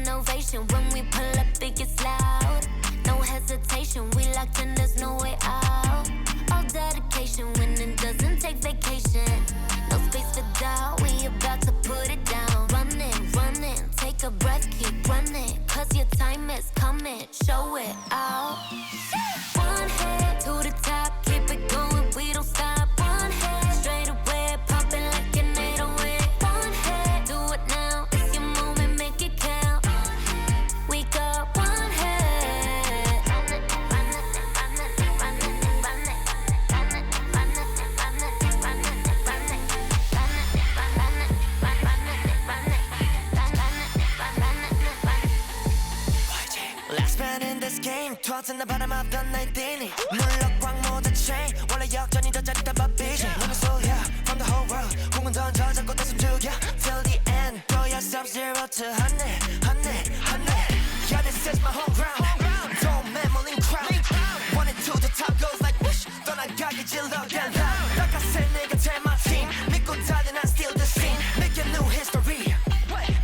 an ovation. When we pull up, it gets loud. No hesitation, we locked in, there's no way out. All dedication, winning doesn't take vacation. No space for doubt, we about to put it down. Running, take a breath, keep running. Cause your time is coming, show it out. One head to the top, keep it going, we don't stop. One head, straight away, popping like an 808. One head, do it now, it's your moment, make it count. We got one head. Last man in this game, tossing the bottom of the night inning. 물럭광 모든 chain, 원래 역전이 더 짜릿한 바비지. 너는 소리야 from the whole world. 공은 던져 잡고 떼서 죽여 till the end. Throw yourself 0 to 100. Yeah, this is my home ground. Don't memory crowd. Wanted to the top goes like whoosh. 떠나가기 질러 get loud. Like I said, nigga, tell my team. 믿고 달려 난 still the same. Make a new history.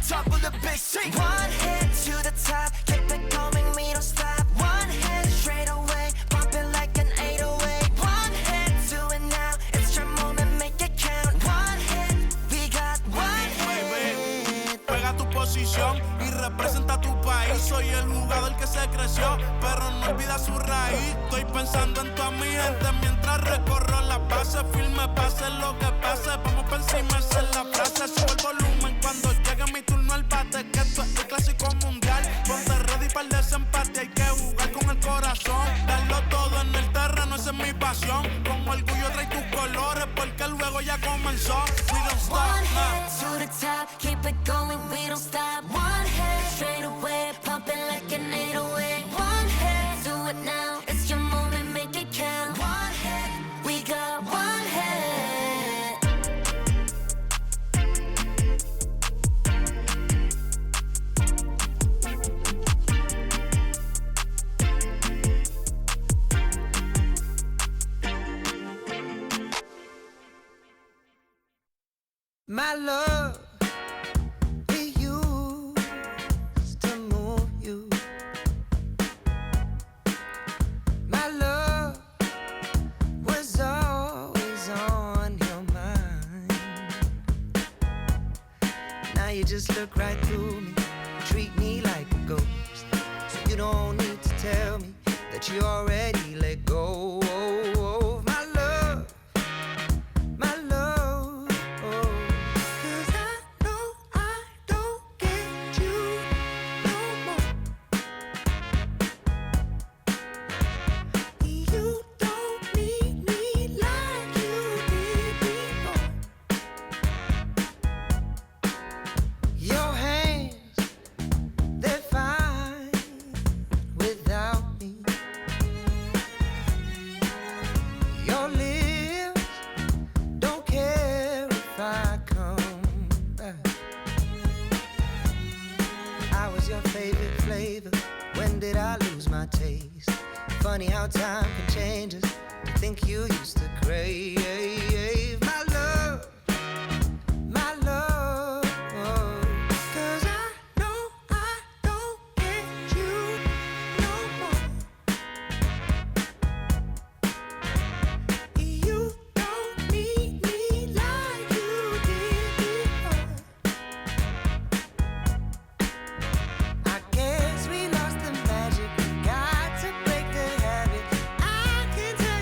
Top of the big scene. One hit to the top. Keep it coming, we don't stop. One hit straight away. Pumping like an 808. One hit, do it now. It's your moment, make it count. One hit, we got one hit. Juega tu posición y representa tu país. Soy el jugador que se creció, pero no olvida su raíz. Estoy pensando en toda mi gente mientras recorro la base. Firme, pase lo que pase. Vamos por encima, esa es la frase. Subo el volumen cuando llegue mi turno al bate. Que esto es el clásico mundial. Ponte ready para el desempate. Hay que jugar con el corazón. Darlo todo en el terreno, esa es mi pasión. Con orgullo trae tus colores porque el juego ya comenzó. We don't stop. One head to the top, keep it going, we don't stop. One head straight away, pumping like an 808. One head, do it now, it's your moment, make it count. One head, we got one head. My love, it used to move you. My love was always on your mind. Now you just look right through me, treat me like a ghost. So you don't need to tell me that you already let go of my love. My love, oh. Funny how time can change us. I think you used to crave my love, my love. 'Cause I know I don't get you no more. You don't need me like you did before. I guess we lost the magic. Got to break the habit. I can tell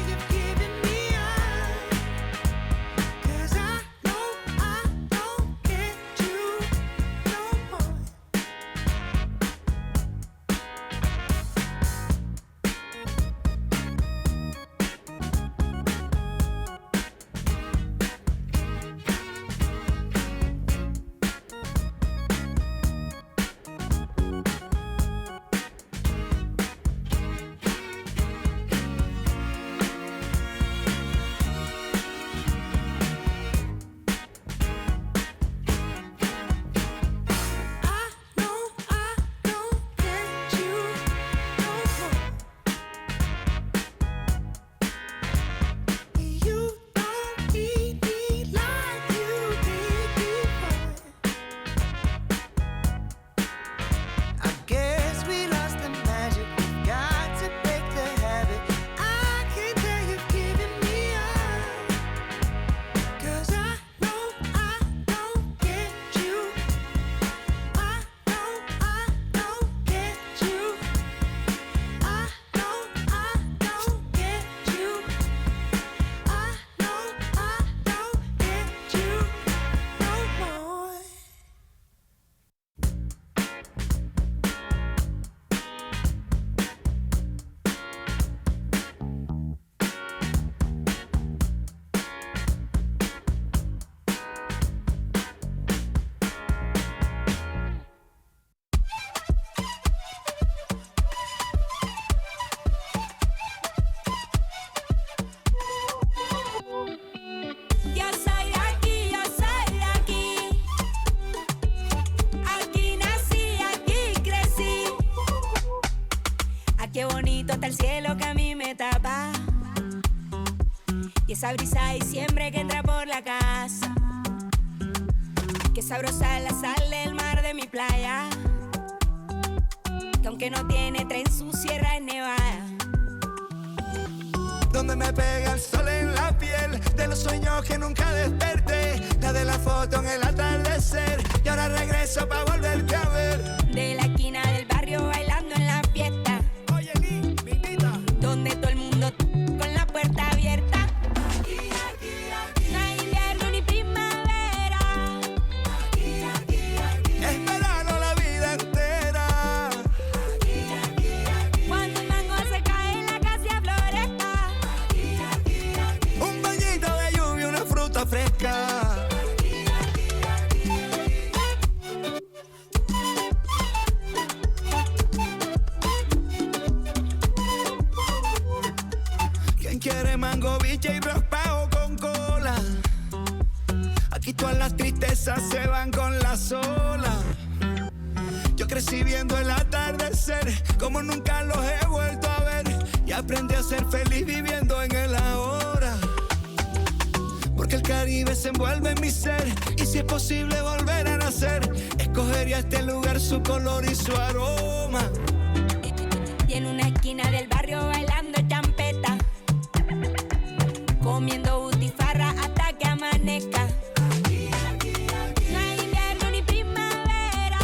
hasta el cielo que a mí me tapa. Y esa brisa de diciembre que entra por la casa. Qué sabrosa la sal del mar de mi playa. Que aunque no tiene tren, su sierra es nevada. Donde me pega el sol en la piel, de los sueños que nunca desperté, la de la foto en el atardecer, y ahora regreso pa' volverte a ver. De la esquina del barrio bailando en la fiesta. Oye, mi invita. Donde todo el mundo con la puerta abierta. No hay invierno ni primavera. Es verano la vida entera. Cuando el mango se cae en la casa floresta. Un bañito de lluvia, una fruta fresca. ¿Quién quiere mango, biche y raspado con cola? Aquí todas las tristezas se van con las olas. Yo crecí viendo el atardecer como nunca los he vuelto a ver, y aprendí a ser feliz viviendo en el ahora. Porque el Caribe se envuelve en mi ser, y si es posible volver a nacer, escogería este lugar, su color y su aroma. Y en una esquina del barrio bailando champeta, comiendo butifarra hasta que amanezca. No hay invierno ni primavera.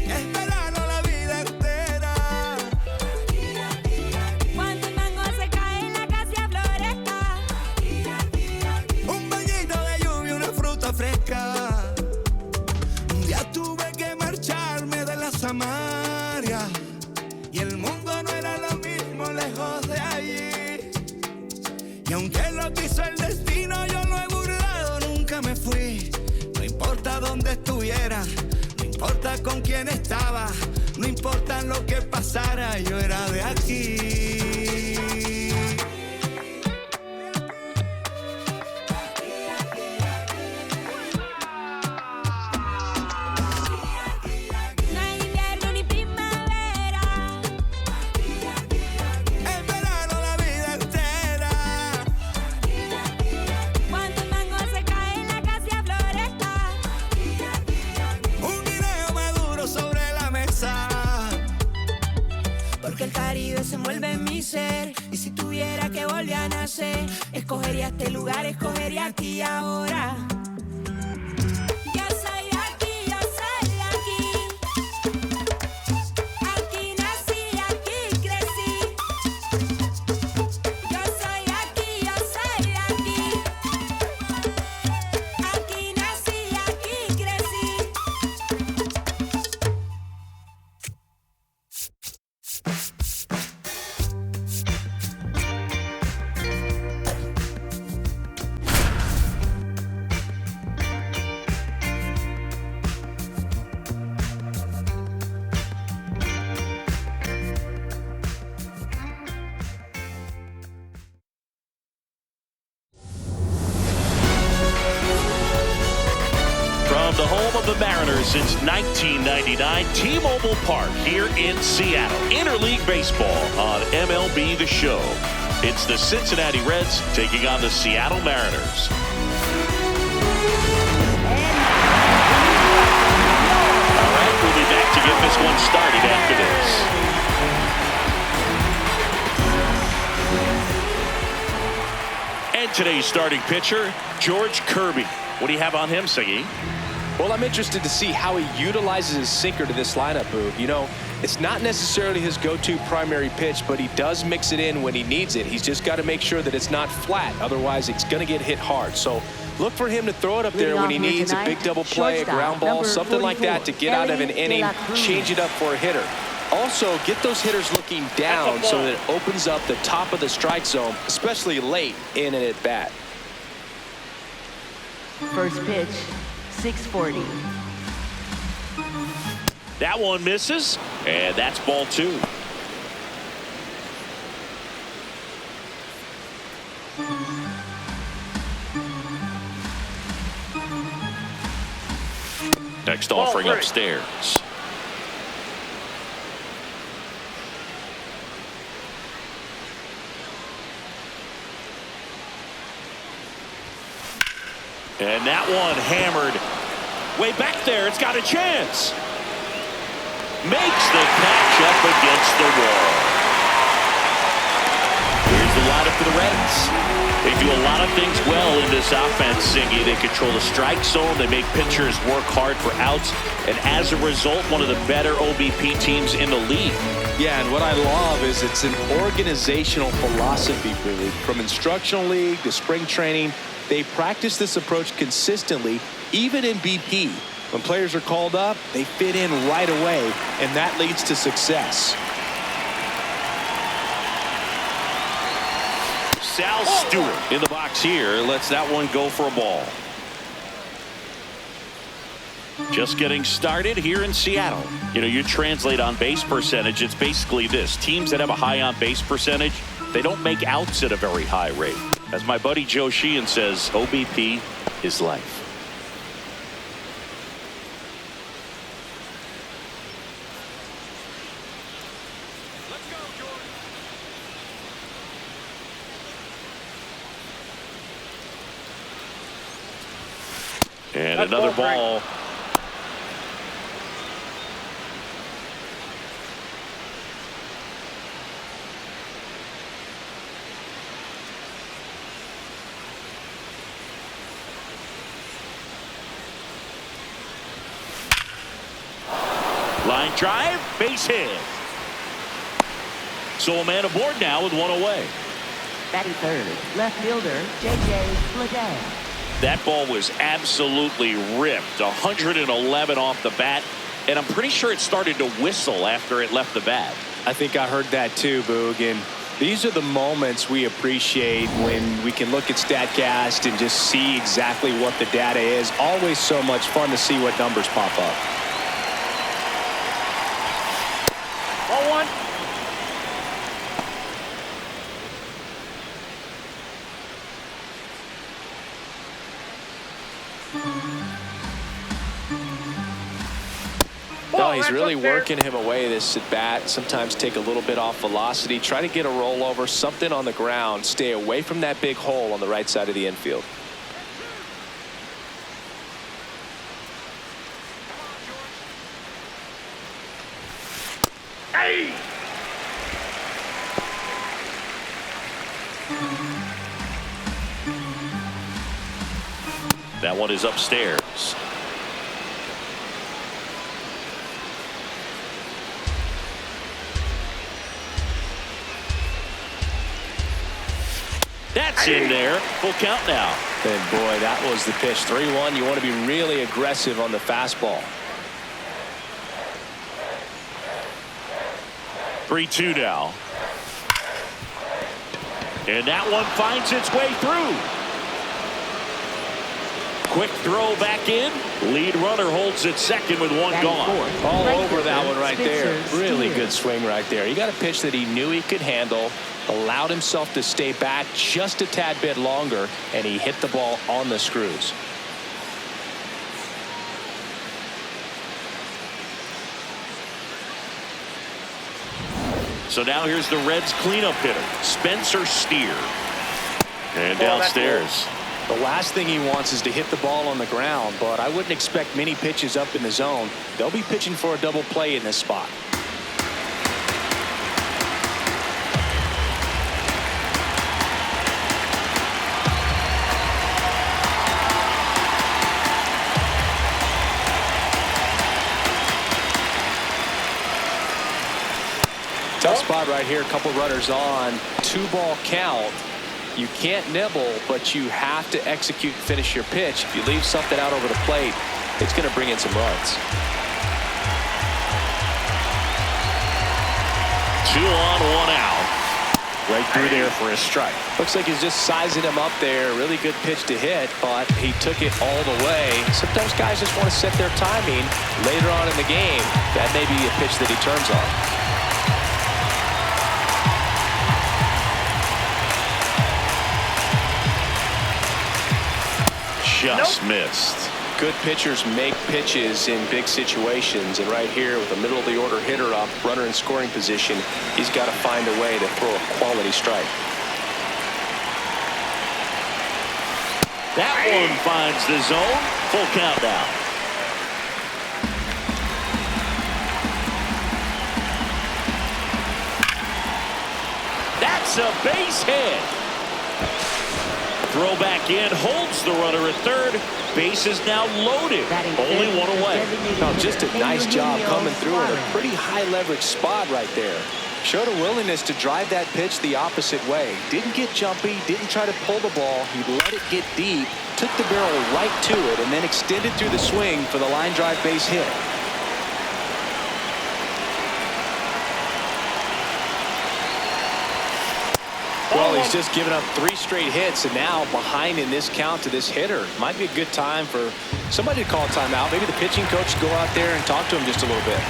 Es verano la vida entera. Cuando el mango se cae en la casa floresta. Un bañito de lluvia, una fruta fresca. Un día tuve que marcharme de la Samaria, y el mundo no era lo mismo lejos de allí. Y aunque lo quiso el destino, yo lo he burlado, nunca me fui. No importa dónde estuviera, no importa con quién estaba, no importa lo que pasara, yo era de aquí. No hay invierno ni primavera. Es verano la vida entera. Cuando el mango se cae en la casa floresta. Un guineo maduro sobre la mesa. Porque el Caribe se envuelve en mi ser, y si tuviera que volver a nacer, escogería este lugar, escogería aquí y ahora. Yo soy de aquí, yo soy de aquí. Aquí nací, aquí crecí. Yo soy de aquí, yo soy de aquí. Aquí nací, aquí crecí. From the home of the Mariners since 1999, T-Mobile Park here in Seattle. Interleague Baseball on MLB The Show. It's the Cincinnati Reds taking on the Seattle Mariners. All right, we'll be back to get this one started after this. And today's starting pitcher, George Kirby. What do you have on him, Siggy? Well, I'm interested to see how he utilizes his sinker to this lineup, Boog. You know, it's not necessarily his go-to primary pitch, but he does mix it in when he needs it. He's just got to make sure that it's not flat. Otherwise, it's going to get hit hard. So look for him to throw it up there when he needs a big double play, a ground ball, something like that to get out of an inning, change it up for a hitter. Also, get those hitters looking down so that it opens up the top of the strike zone, especially late in an at-bat. First pitch, 640. That one misses, and that's ball two. Next offering upstairs. And that one hammered way back there. It's got a chance. Makes the catch up against the wall. Here's the lineup for the Reds. They do a lot of things well in this offense, Singy. They control the strike zone. They make pitchers work hard for outs. And as a result, one of the better OBP teams in the league. Yeah, and what I love is it's an organizational philosophy, Billy. From instructional league to spring training, they practice this approach consistently, even in BP. When players are called up, they fit in right away, and that leads to success. Sal Stewart in the box here lets that one go for a ball. Just getting started here in Seattle. You know, you translate on base percentage, it's basically this. Teams that have a high on base percentage, they don't make outs at a very high rate. As my buddy Joe Sheehan says, OBP is life. And another ball. Line drive, base hit. So a man aboard now with one away. Batting third, left fielder, J.J. Bleday. That ball was absolutely ripped. 111 off the bat. And I'm pretty sure it started to whistle after it left the bat. I think I heard that too, Boog. And these are the moments we appreciate when we can look at StatCast and just see exactly what the data is. Always so much fun to see what numbers pop up. Ball one. No, he's really working him away this at bat. Sometimes take a little bit off velocity. Try to get a rollover, something on the ground. Stay away from that big hole on the right side of the infield. Hey! That one is upstairs. That's in there. Full count now. And boy, that was the pitch. 3-1. You want to be really aggressive on the fastball. 3-2 now. And that one finds its way through. Quick throw back in. Lead runner holds at second with one gone. All over that one right there. Really good swing right there. He got a pitch that he knew he could handle, allowed himself to stay back just a tad bit longer, and he hit the ball on the screws. So now here's the Reds cleanup hitter, Spencer Steer. And downstairs. The last thing he wants is to hit the ball on the ground, but I wouldn't expect many pitches up in the zone. They'll be pitching for a double play in this spot. Tough spot right here. A couple runners on. 2-ball count. You can't nibble, but you have to execute and finish your pitch. If you leave something out over the plate, it's going to bring in some runs. 2 on, 1 out. Right through there for a strike. Looks like he's just sizing him up there. Really good pitch to hit, but he took it all the way. Sometimes guys just want to set their timing later on in the game. That may be a pitch that he turns on. Just missed. Good pitchers make pitches in big situations, and right here with the middle of the order hitter up, runner in scoring position, he's got to find a way to throw a quality strike. That one finds the zone. Full count now. That's a base hit. Throw back in, holds the runner at third. Base is now loaded. Only one away. No, just a nice job coming through in a pretty high leverage spot right there. Showed a willingness to drive that pitch the opposite way. Didn't get jumpy, didn't try to pull the ball. He let it get deep, took the barrel right to it, and then extended through the swing for the line drive base hit. Well, he's just given up 3 straight hits, and now behind in this count to this hitter. Might be a good time for somebody to call a timeout. Maybe the pitching coach go out there and talk to him just a little bit.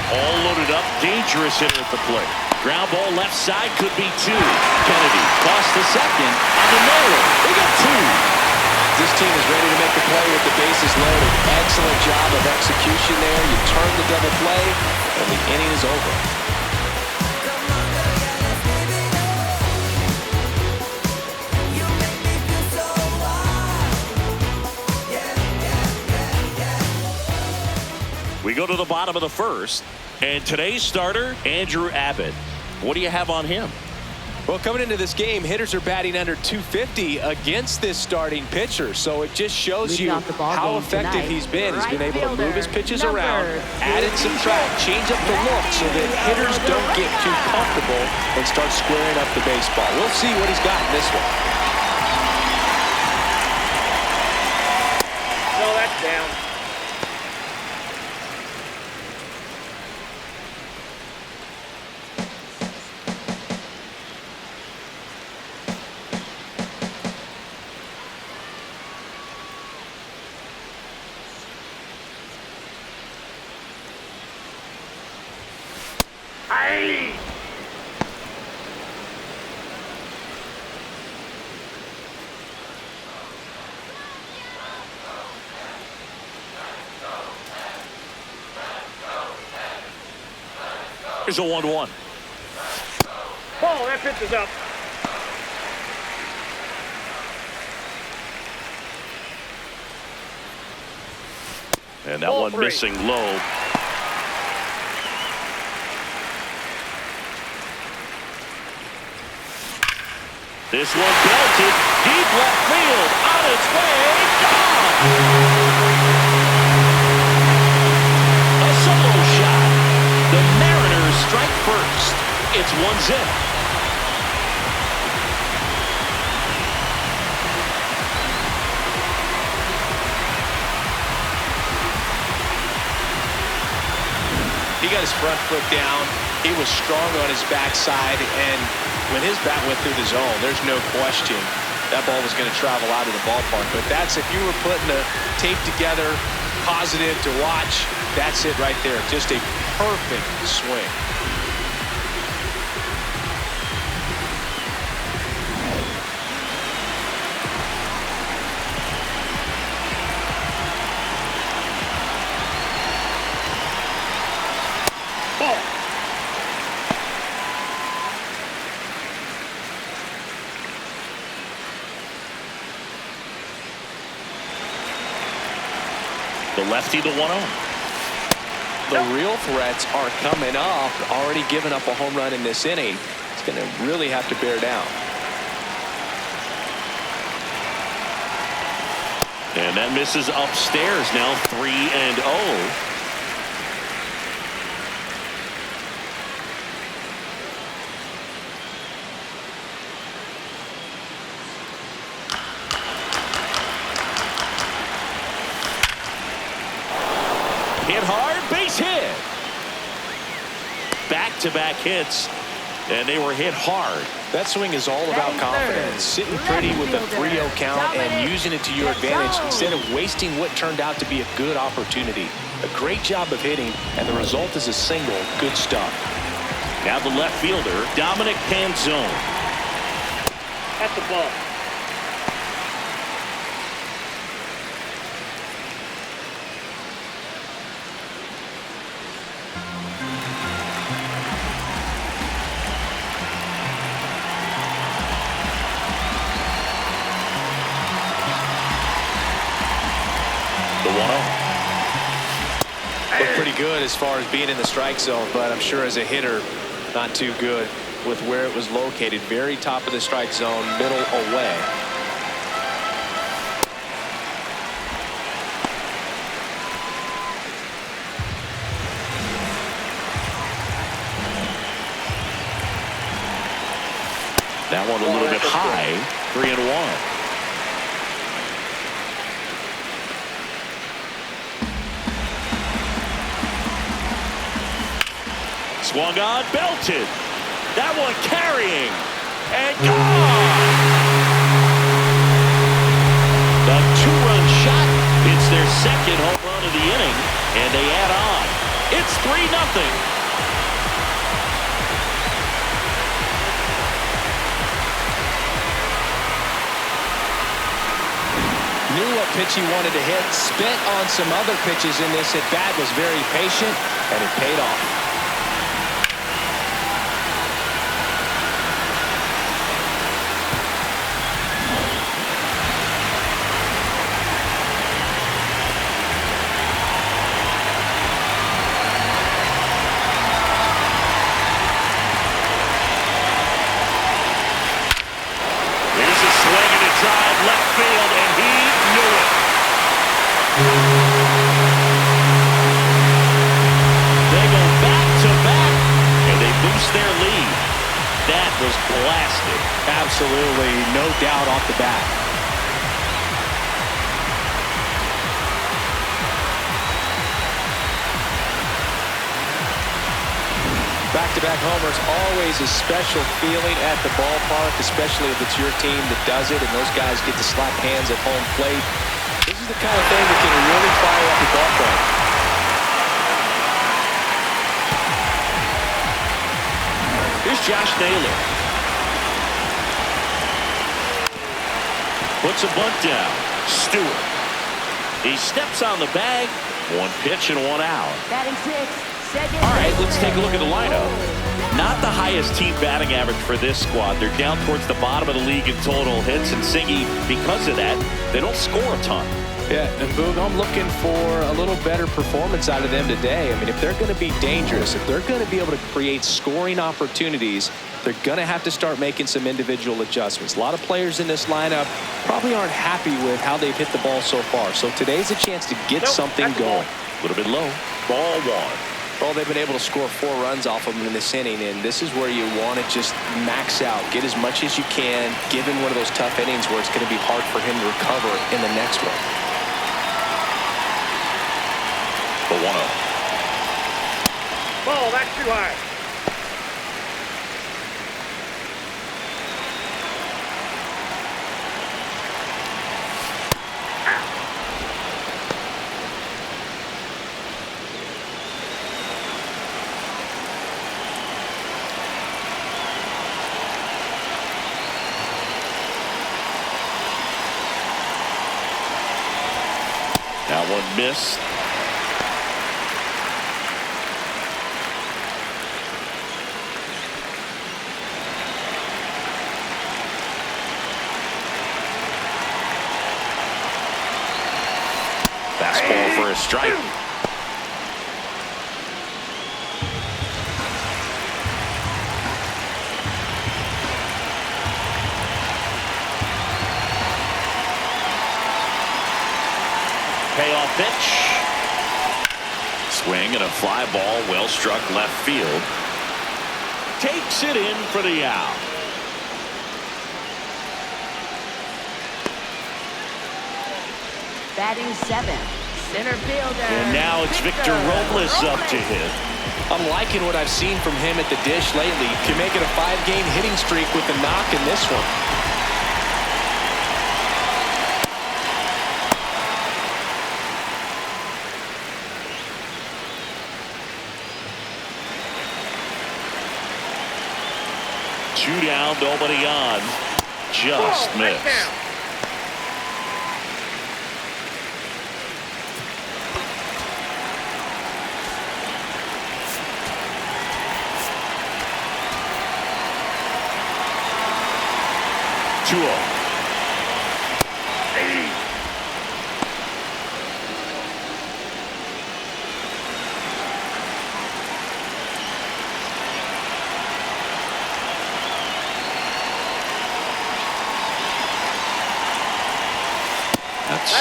All loaded up, dangerous hitter at the plate. Ground ball left side, could be 2. Kennedy tossed the second on the mailer. They got 2. This team is ready to make the play with the bases loaded. Excellent job of execution there. You turn the double play, and the inning is over. We go to the bottom of the first, and today's starter, Andrew Abbott. What do you have on him? Well, coming into this game, hitters are batting under 250 against this starting pitcher. So it just shows you how effective he's been. He's been able to move his pitches around, add and subtract, change up the look so that hitters don't get too comfortable and start squaring up the baseball. We'll see what he's got in this one. No, that's down. Here's a 1-1. Oh, that pitch is up. And that one missing low. This one belted deep left field, on its way, gone! A solo shot. The Mariners strike first. It's 1-0. He got his front foot down. He was strong on his backside, and when his bat went through the zone, there's no question that ball was going to travel out of the ballpark. But that's, if you were putting the tape together, positive to watch, that's it right there. Just a perfect swing. The lefty, the 1-0. The real threats are coming up. Already given up a home run in this inning. It's going to really have to bear down. And that misses upstairs. Now 3-0. Hit hard, base hit. Back-to-back hits, and they were hit hard. That swing is all about confidence. Sitting pretty with a 3-0 count and using it to your advantage instead of wasting what turned out to be a good opportunity. A great job of hitting, and the result is a single. Good stuff. Now the left fielder, Dominic Panzone. That's the ball. good as far as being in the strike zone, but I'm sure as a hitter, not too good with where it was located. Very top of the strike zone, middle away. That one a little bit high, 3-1. Swung on, belted. That one carrying and gone. The two-run shot hits their second home run of the inning, and they add on. It's 3-0. Knew what pitch he wanted to hit, spent on some other pitches in this at bat, was very patient, and it paid off. Here's a swing and a drive left field, and he knew it. They go back-to-back, and they boost their lead. That was blasted. Absolutely, no doubt off the bat. Back-to-back homers, always a special feeling at the ballpark, especially if it's your team that does it and those guys get to slap hands at home plate. This is the kind of thing that can really fire up the ballpark. Here's Josh Naylor. Puts a bunt down. Stewart. He steps on the bag. One pitch and one out. Batting sixth. All right, let's take a look at the lineup. Not the highest team batting average for this squad. They're down towards the bottom of the league in total hits, and Siggy, because of that, they don't score a ton. Yeah, and Boog, I'm looking for a little better performance out of them today. I mean, if they're going to be dangerous, if they're going to be able to create scoring opportunities, they're going to have to start making some individual adjustments. A lot of players in this lineup probably aren't happy with how they've hit the ball so far. So today's a chance to get something going. A little bit low. Ball one. Well, they've been able to score 4 runs off of them in this inning, and this is where you want to just max out, get as much as you can, given one of those tough innings where it's going to be hard for him to recover in the next one. The 1-0. Ball, that's too high. That one missed. Fastball for a strike. Payoff pitch. Swing and a fly ball, well struck left field. Takes it in for the out. Batting seventh. Center fielder. And now it's Victor Robles up to hit. I'm liking what I've seen from him at the dish lately. Can make it a 5-game hitting streak with a knock in this one. Two down, nobody on. Just missed. 2-0.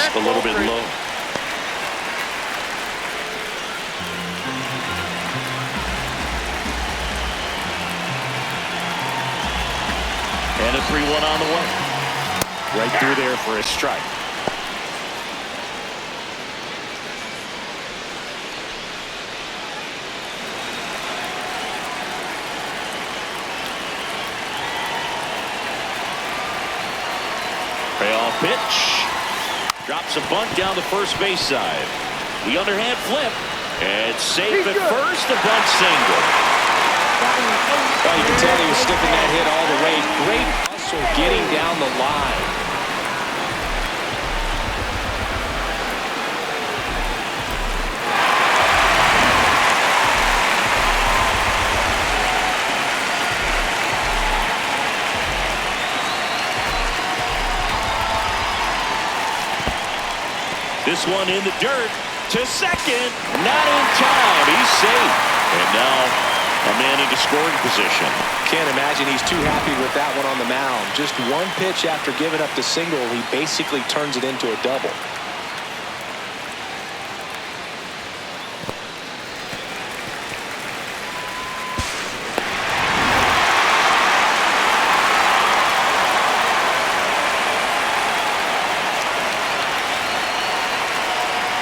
just a little bit low. And a 3-1 on the way. Right through there for a strike. Payoff pitch. Drops a bunt down the first base side. The underhand flip. And safe at first. A bunt single. Well, you can tell he was sniffing that hit all the way. Great hustle getting down the line. This one in the dirt to second. Not in time. He's safe. And now a man into scoring position. Can't imagine he's too happy with that one on the mound. Just one pitch after giving up the single, he basically turns it into a double.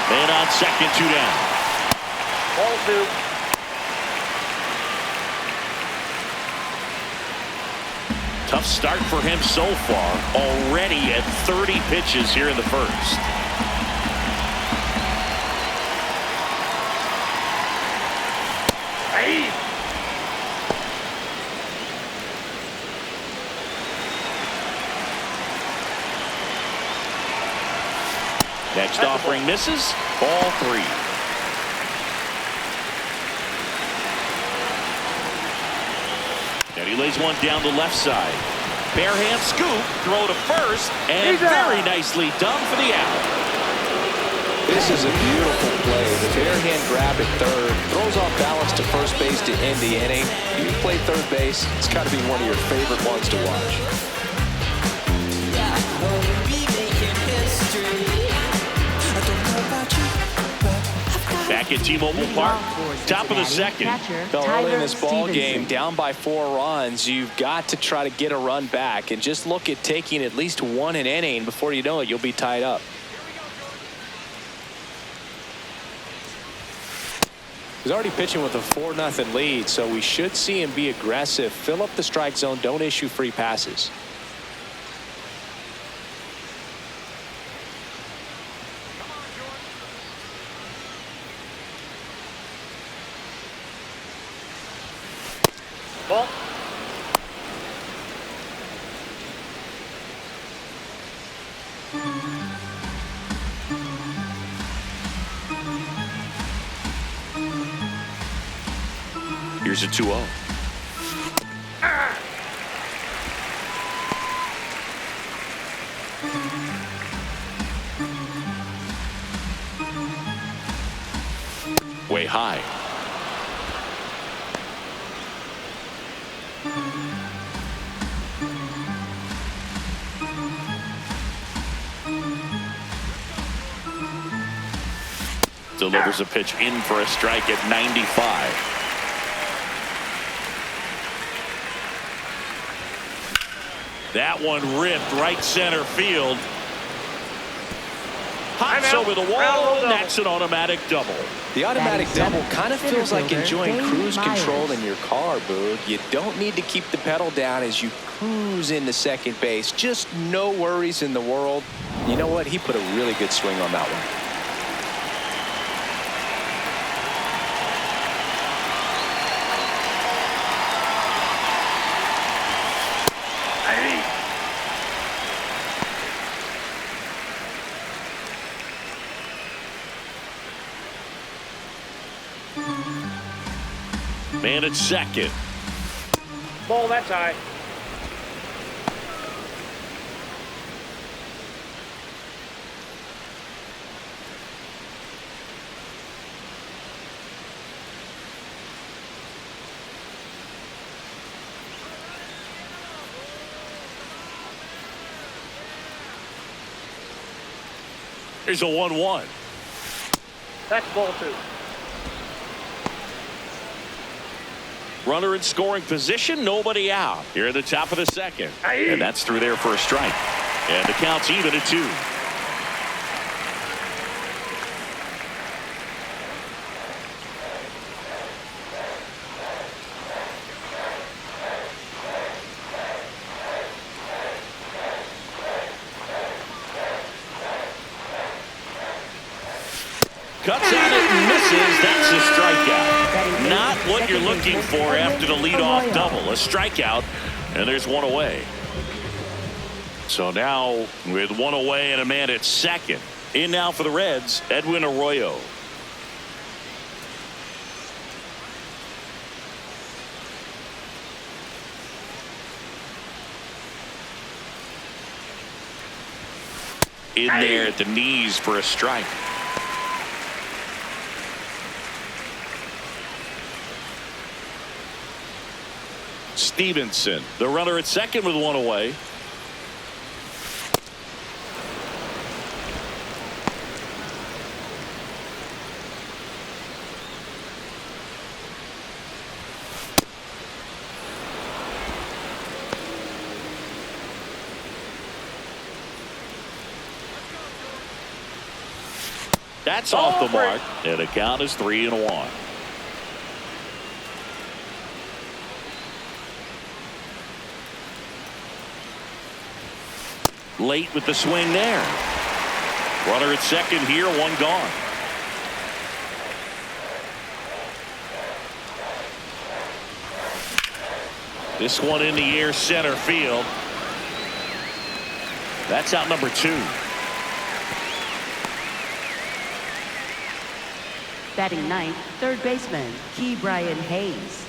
Man on second, 2 down. Ball 2. Tough start for him so far. Already at 30 pitches here in the first. Hey. Next offering misses. Ball 3. And he lays one down the left side. Bare hand scoop, throw to first, and very nicely done for the out. This is a beautiful play. The bare hand grab at third, throws off balance to first base to end the inning. You play third base, it's got to be one of your favorite ones to watch. Back at T-Mobile Park, top of the second. Fell early in this ball game, down by 4 runs. You've got to try to get a run back and just look at taking at least one an inning. Before you know it, you'll be tied up. He's already pitching with a 4-0 lead, so we should see him be aggressive, fill up the strike zone, don't issue free passes. Ball. Here's a 2-0. Way high. Delivers a pitch in for a strike at 95. That one ripped right center field. Hops over the wall, and that's an automatic double. The automatic double kind of feels like enjoying cruise control in your car, Boog. You don't need to keep the pedal down as you cruise into second base. Just no worries in the world. You know what? He put a really good swing on that one. Man at second. Ball, that's high. Here's a 1-1. That's ball 2. Runner in scoring position, nobody out. Here at the top of the second. And that's through there for a strike. And the count's even at 2. Cuts at it and misses. That's a strikeout. Not what you're looking for after the leadoff double. A strikeout, and there's one away. So now with one away and a man at second. In now for the Reds, Edwin Arroyo. In there at the knees for a strike. Stevenson, the runner at second with one away. That's off the mark, and the count is 3-1. Late with the swing there. Runner at second here, one gone. This one in the air, center field. That's out number 2. Batting ninth, third baseman, Key Brian Hayes.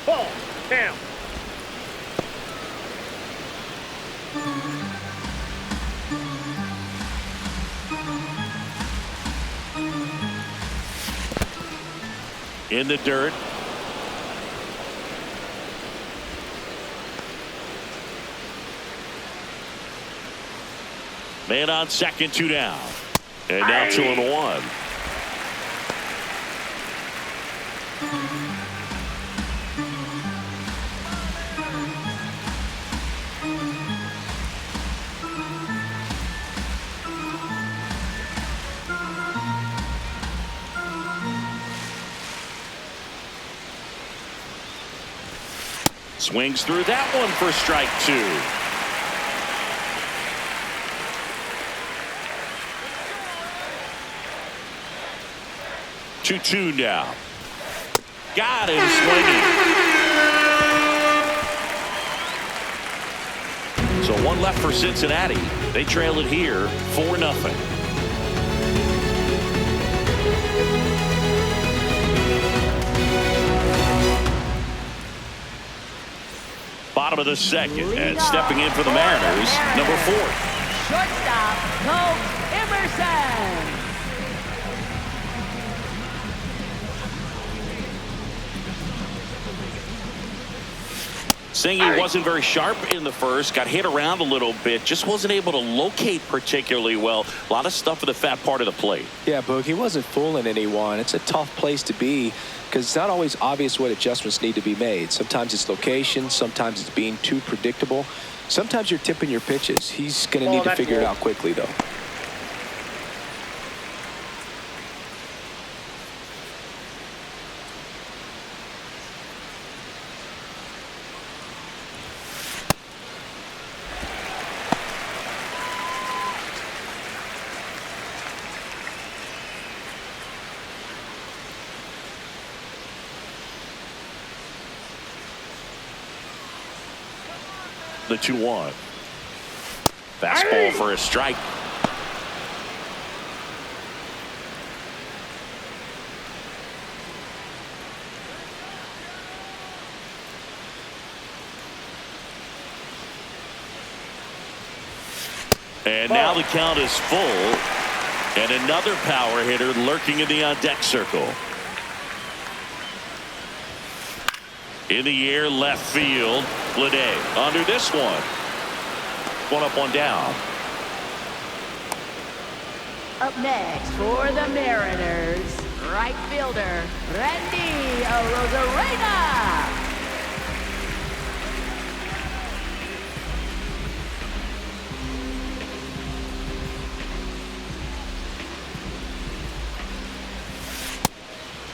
Ball, down. In the dirt. Man on second, 2 down. And now 2-1. Swings through that one for strike 2. Two now. Got him swinging. So one left for Cincinnati. They trail it here 4-0. Bottom of the second, and stepping in for the Mariners, number 4. Shortstop, Colt Emerson. Saying he wasn't very sharp in the first, got hit around a little bit, just wasn't able to locate particularly well. A lot of stuff at the fat part of the plate. Yeah, Boog, he wasn't fooling anyone. It's a tough place to be because it's not always obvious what adjustments need to be made. Sometimes it's location, sometimes it's being too predictable. Sometimes you're tipping your pitches. He's going to need to figure it out quickly, though. The 2-1. Fastball for a strike. And now the count is full. And another power hitter lurking in the on-deck circle. In the air, left field. Bleday under this one. One up, one down. Up next for the Mariners, right fielder, Randy Arozarena.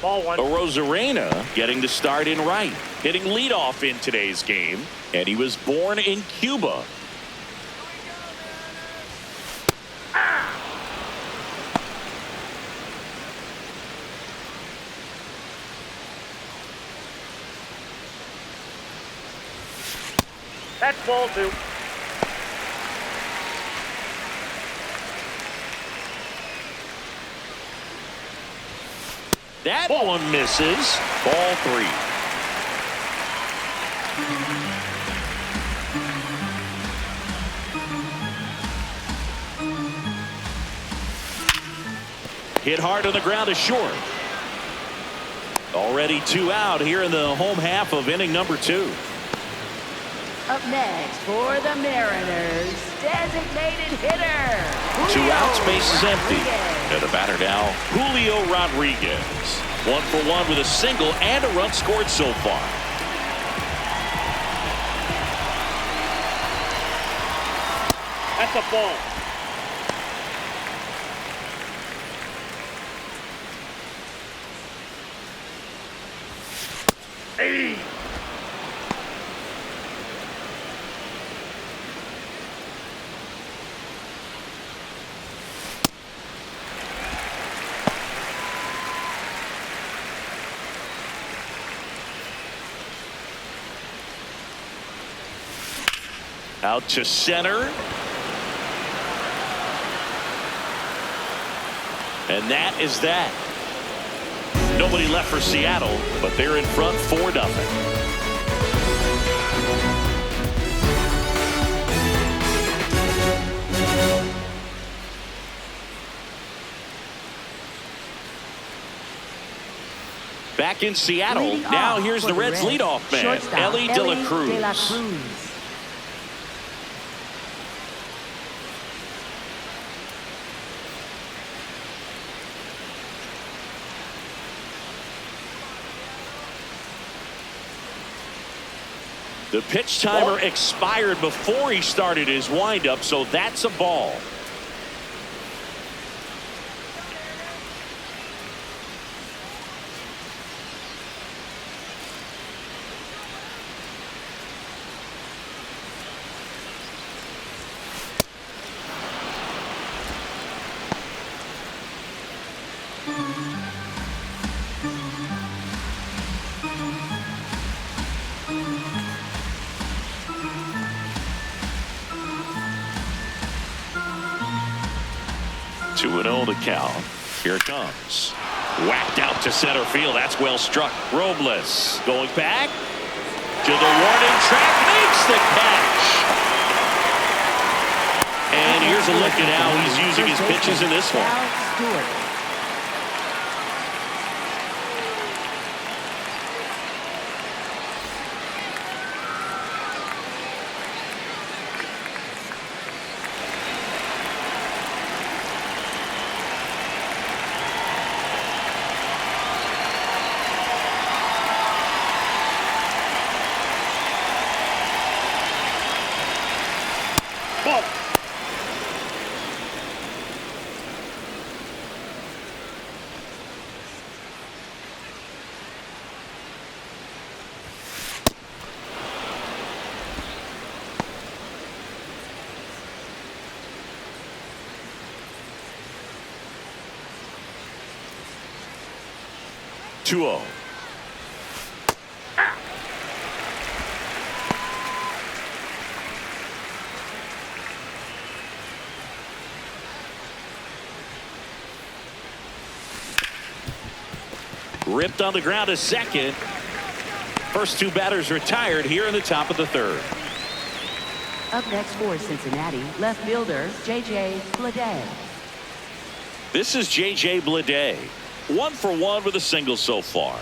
Ball one. Arozarena getting the start in right, hitting leadoff in today's game, and he was born in Cuba. That's ball two. That one misses. Ball three. Hit hard on the ground to short. Already 2 out here in the home half of inning number 2. Up next for the Mariners, designated hitter, 2 Julio outs, bases empty. Rodriguez. And the batter now, Julio Rodriguez. 1 for 1 with a single and a run scored so far. That's a ball. Hey. Out to center. And that is that. Nobody left for Seattle, but they're in front 4-0. Back in Seattle, Leading now off here's for the Reds' Reds, leadoff man, shortstop, Ellie De La Cruz. De La Cruz. The pitch timer expired before he started his windup, so that's a ball. The count. Here it comes. Whacked out to center field. That's well struck. Robles going back to the warning track. Makes the catch. And here's a look at how he's using his pitches in this one. Ball. Two-0. Ripped on the ground to second. First 2 batters retired here in the top of the 3rd. Up next for Cincinnati, left fielder J.J. Bleday. This is J.J. Bleday. 1 for 1 with a single so far.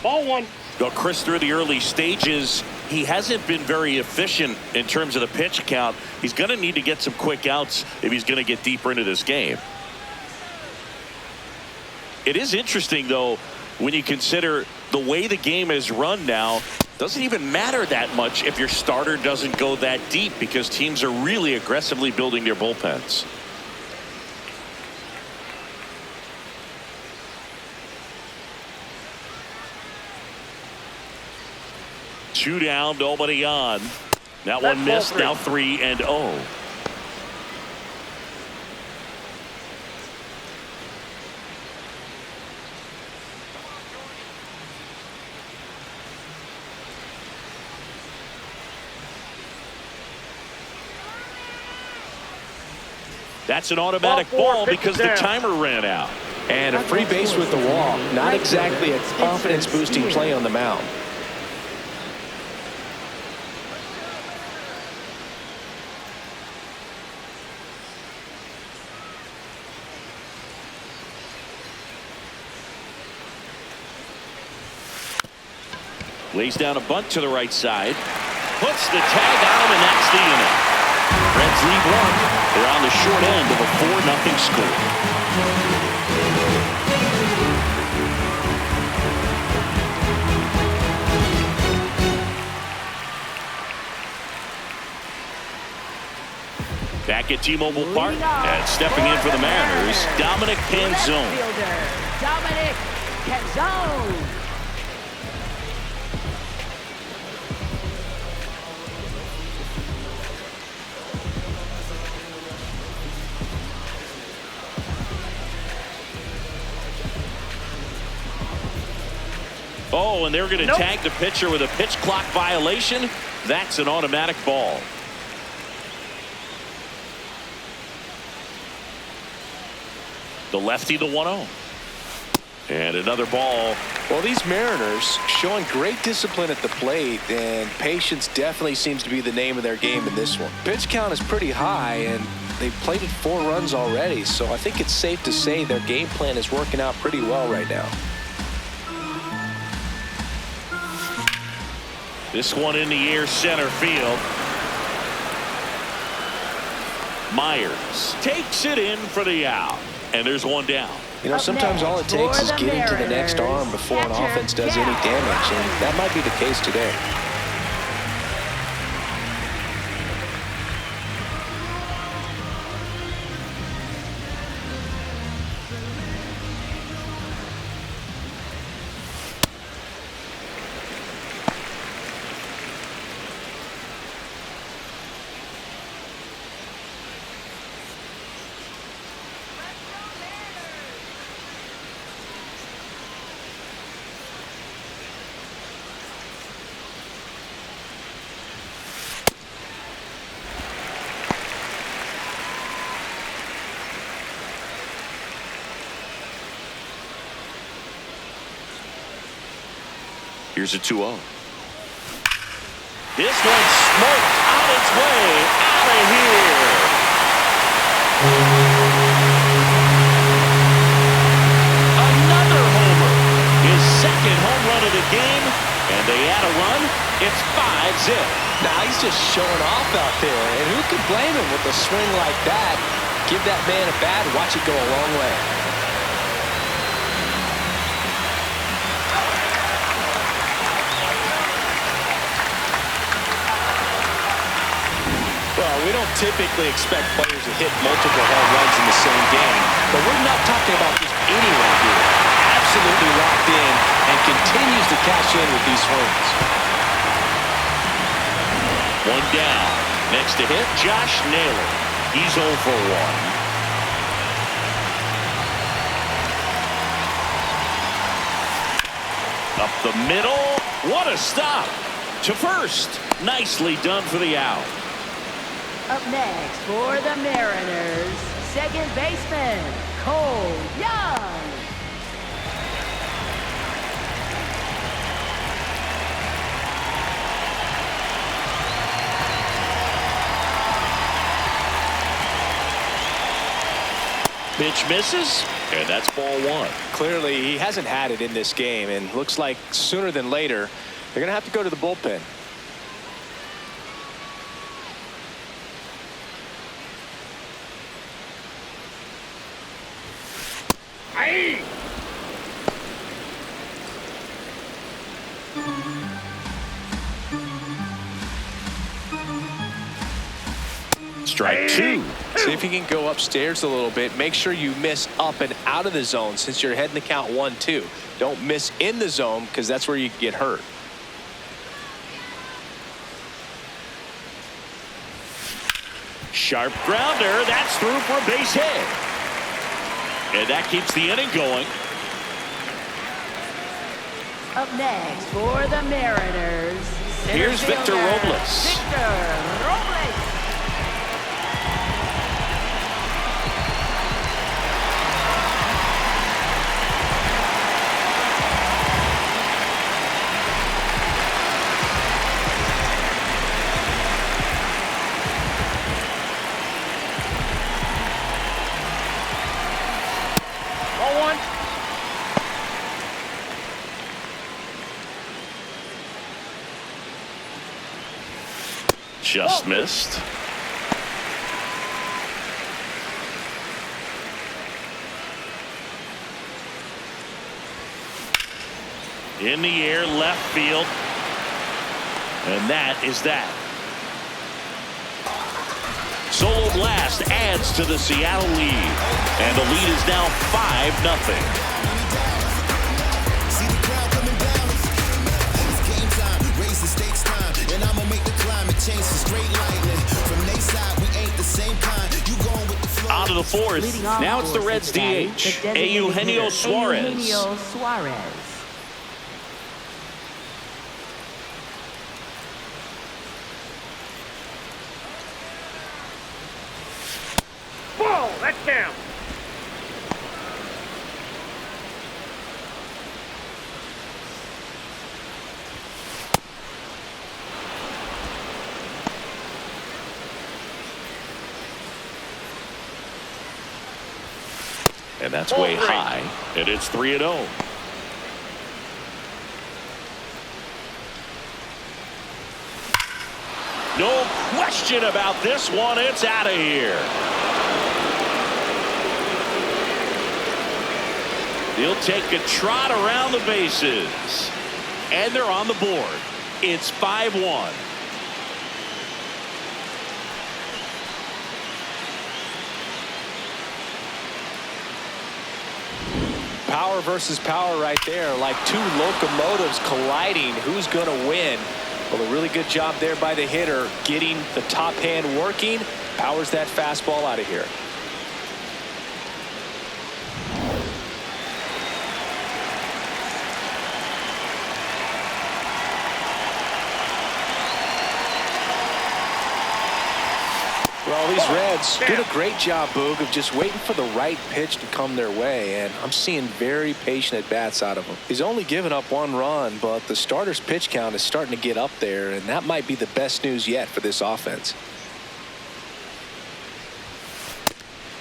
Ball 1. Well, Chris, through the early stages, he hasn't been very efficient in terms of the pitch count. He's going to need to get some quick outs if he's going to get deeper into this game. It is interesting, though, when you consider the way the game is run now. Doesn't even matter that much if your starter doesn't go that deep, because teams are really aggressively building their bullpens. Two down, nobody on. That one missed. Now 3-0. That's an automatic ball because the timer ran out. And a free base with the walk. Not exactly a confidence-boosting play on the mound. Lays down a bunt to the right side. Puts the tag on him, and that's the inning. Reds lead 1. They're on the short end of a 4-0 score. Back at T-Mobile Park, and stepping in for the Mariners, Dominic Canzone. Dominic Canzone. Oh, and they're going to tag the pitcher with a pitch clock violation. That's an automatic ball. The lefty, the 1-0. And another ball. Well, these Mariners showing great discipline at the plate, and patience definitely seems to be the name of their game in this one. Pitch count is pretty high, and they've plated 4 runs already, so I think it's safe to say their game plan is working out pretty well right now. This one in the air, center field. Myers takes it in for the out. And there's one down. You know, sometimes all it takes is getting to the next arm before an offense does any damage, and that might be the case today. Here's a 2-0. This one smoked on its way out of here. Another homer. His second home run of the game. And they add a run. It's 5-0. Now he's just showing off out there. And who could blame him with a swing like that? Give that man a bat, watch it go a long way. Well, we don't typically expect players to hit multiple home runs in the same game, but we're not talking about just anyone here. Absolutely locked in and continues to cash in with these swings. One down. Next to hit, Josh Naylor. He's 0 for 1. Up the middle. What a stop. To first. Nicely done for the out. Up next for the Mariners, second baseman, Cole Young. Pitch misses, and that's ball one. Clearly, he hasn't had it in this game, and looks like sooner than later, they're going to have to go to the bullpen. Aye. Strike two. See if you can go upstairs a little bit. Make sure you miss up and out of the zone since you're heading the count 1-2. Don't miss in the zone because that's where you get hurt. Sharp grounder. That's through for a base hit. And that keeps the inning going. Up next for the Mariners. Here's Victor fielder, Robles. Victor Robles. Just missed. In the air, left field. And that is that. Solo blast adds to the Seattle lead. And the lead is now 5-0. Out of the fourth. Now it's the Reds DH. Eugenio Suarez. Eugenio Suarez. Ball. That's down. And that's way high. And it's 3-0. No question about this one. It's out of here. He'll take a trot around the bases. And they're on the board. It's 5-1. Power versus power right there, like two locomotives colliding. Who's going to win? Well, a really good job there by the hitter, getting the top hand working. Powers that fastball out of here. Well, these Reds did a great job, Boog, of just waiting for the right pitch to come their way, and I'm seeing very patient at-bats out of him. He's only given up one run, but the starter's pitch count is starting to get up there, and that might be the best news yet for this offense.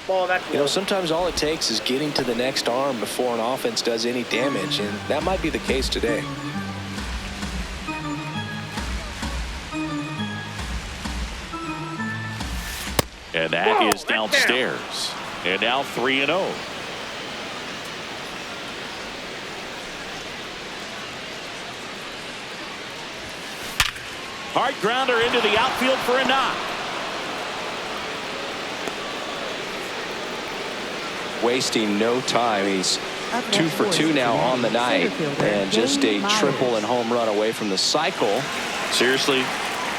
Ball. That's You know, sometimes all it takes is getting to the next arm before an offense does any damage, and that might be the case today. And that is downstairs. And now 3-0. Hard grounder into the outfield for a knock. Wasting no time. He's 2 for 2 now on the night, and just a triple and home run away from the cycle. Seriously,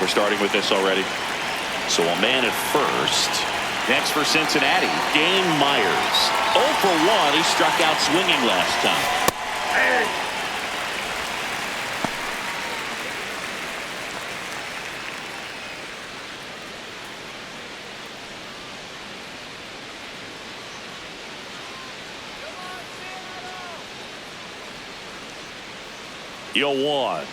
we're starting with this already. So a man at first. Next for Cincinnati, Dane Myers. 0 for 1. He struck out swinging last time. 0-1.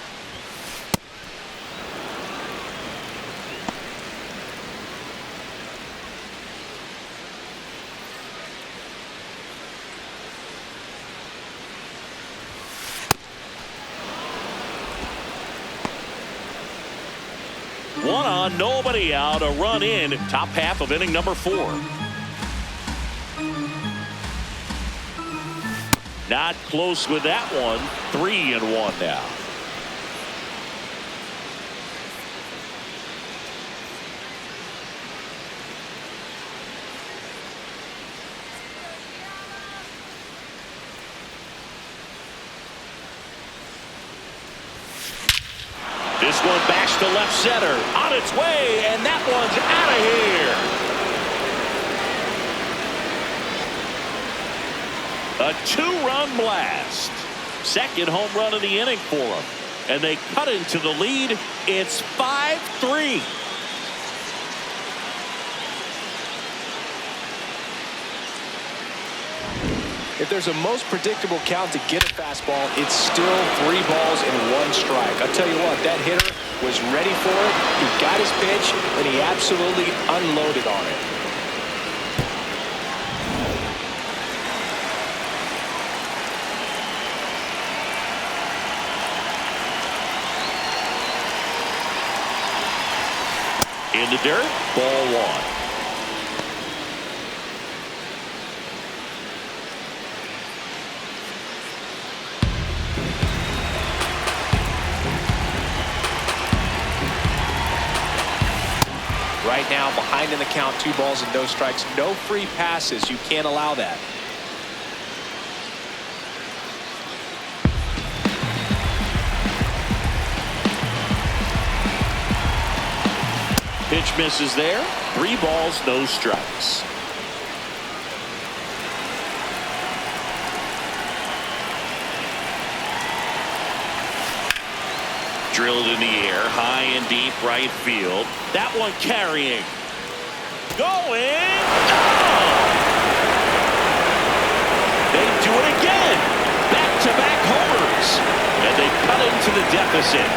One on, nobody out, a run in, top half of inning number 4. Not close with that one. 3-1 now. This one backs to left center, on its way, and that one's out of here. A 2-run blast. Second home run of the inning for them. And they cut into the lead. It's 5-3. If there's a most predictable count to get a fastball, it's still 3 balls and 1 strike. I'll tell you what, that hitter was ready for it. He got his pitch, and he absolutely unloaded on it. In the dirt, ball 1. Right now, behind in the count, 2 balls and no strikes, no free passes. You can't allow that. Pitch misses there. 3 balls, no strikes. Drilled in the air, high and deep right field. That one carrying. Going. Oh! They do it again. Back-to-back homers. And they cut into the deficit.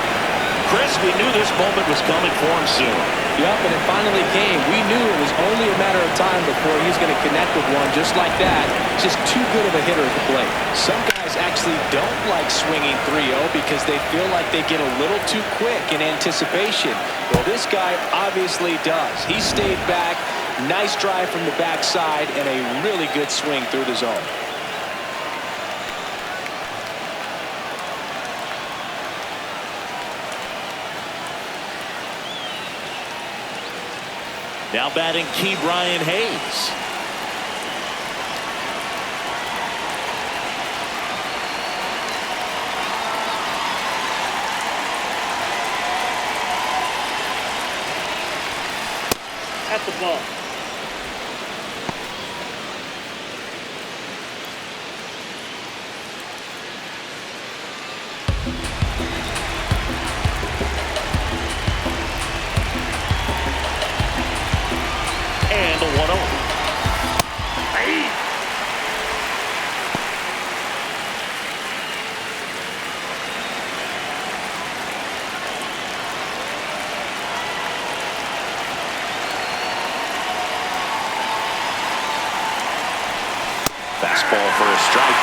Chris, we knew this moment was coming for him soon. Yep, and it finally came. We knew it was only a matter of time before he's going to connect with one just like that. Just too good of a hitter at the plate. Some guys actually don't like swinging 3-0 because they feel like they get a little too quick in anticipation. Well, this guy obviously does. He stayed back. Nice drive from the backside and a really good swing through the zone. Now batting Key Brian Hayes. At the ball. And a 1-0. Fastball for a strike.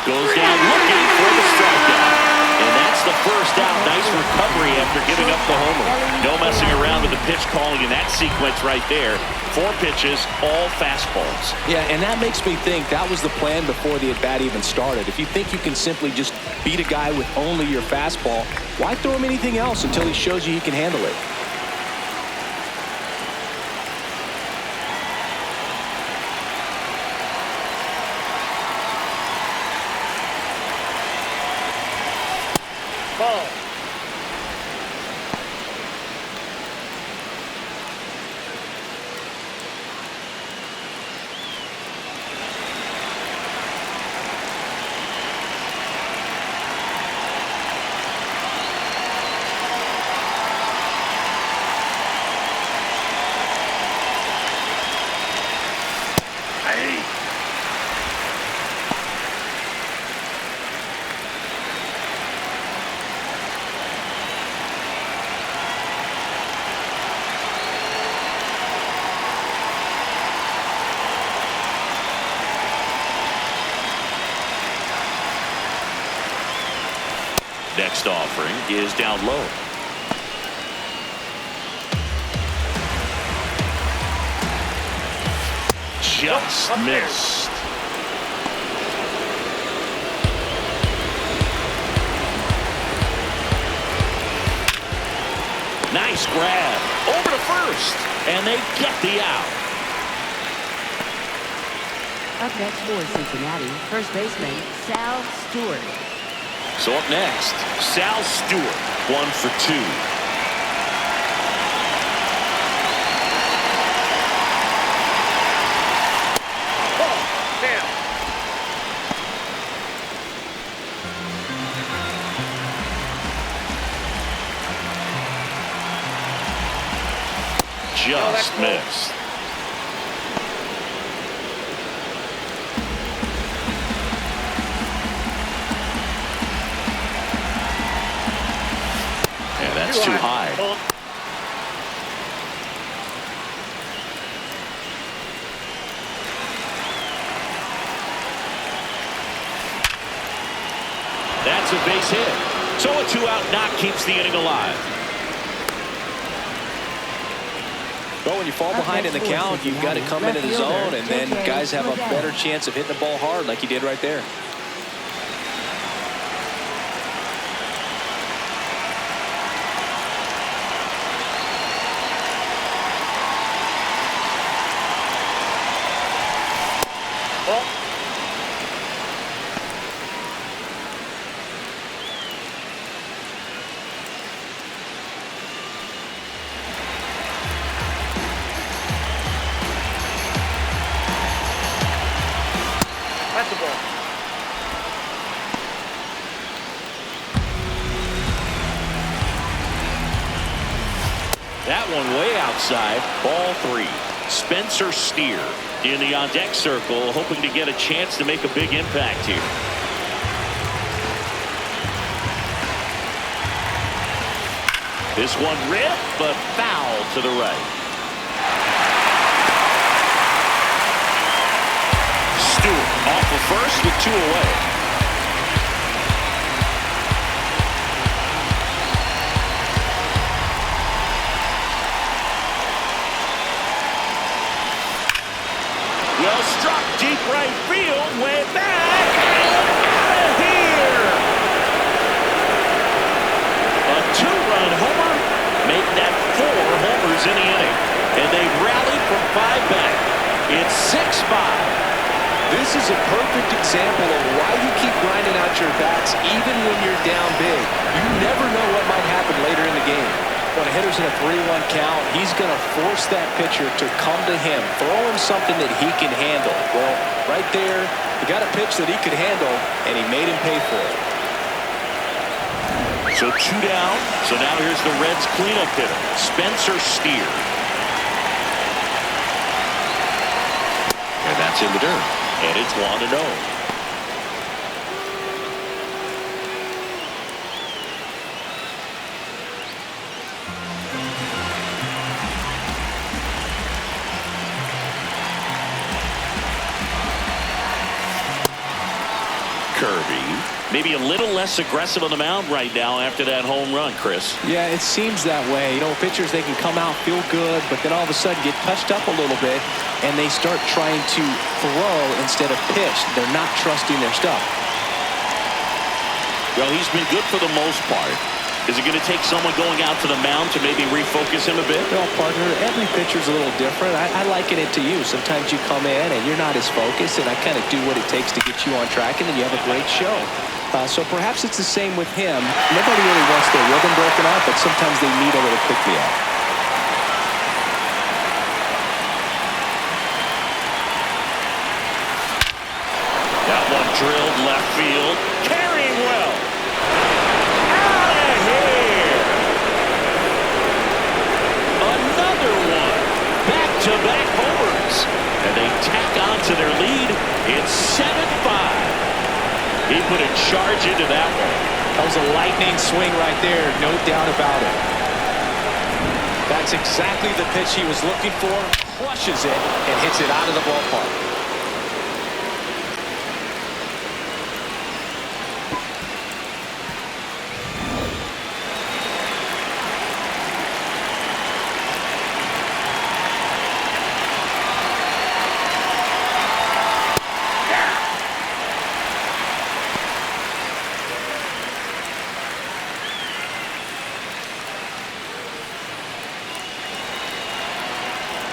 Goes down looking for the strikeout. And that's the first out. Nice recovery after giving up the homer. No messing around with the pitch calling in that sequence right there. 4 pitches, all fastballs. Yeah, and that makes me think that was the plan before the at-bat even started. If you think you can simply just beat a guy with only your fastball, why throw him anything else until he shows you he can handle it? Ball. Next offering is down low. Just missed. Nice grab over to first, and they get the out. Up next for Cincinnati, first baseman Sal Stewart. So up next, Sal Stewart, 1 for 2. Just missed. Yeah, that's too high. That's a base hit. So a 2-out knock keeps the inning alive. Well, when you fall behind in the count, you've got to come into the zone, and then guys have a better chance of hitting the ball hard like he did right there. That one way outside. Ball 3. Spencer Steer in the on-deck circle, hoping to get a chance to make a big impact here. This one ripped, but foul to the right. Stewart off of first with 2 away. Well struck deep right field, way back, and out of here. A 2-run homer, make that 4 homers in the inning, and they rallied from 5 back. It's 6-5. This is a perfect example of why you keep grinding out your bats even when you're down big. You never know what might happen later in the game. When a hitter's in a 3-1 count, he's going to force that pitcher to come to him, throw him something that he can handle. Well, right there, he got a pitch that he could handle, and he made him pay for it. So 2 down. So now here's the Reds' cleanup hitter, Spencer Steer. And that's in the dirt. And it's 1-0. Kirby, maybe a little less aggressive on the mound right now after that home run, Chris. Yeah, it seems that way. You know, pitchers, they can come out, feel good, but then all of a sudden get touched up a little bit, and they start trying to throw instead of pitch. They're not trusting their stuff. Well, he's been good for the most part. Is it going to take someone going out to the mound to maybe refocus him a bit? Well, partner, every pitcher's a little different. I liken it to you. Sometimes you come in and you're not as focused, and I kind of do what it takes to get you on track, and then you have a great show. So perhaps it's the same with him. Nobody really wants their rhythm broken up, but sometimes they need a little pick-me-up. That one drilled left field. Carrying well. Back-to-back homers, and they tack on to their lead. It's 7-5. He put a charge into that one. That was a lightning swing right there, no doubt about it. That's exactly the pitch he was looking for. Flushes it and hits it out of the ballpark.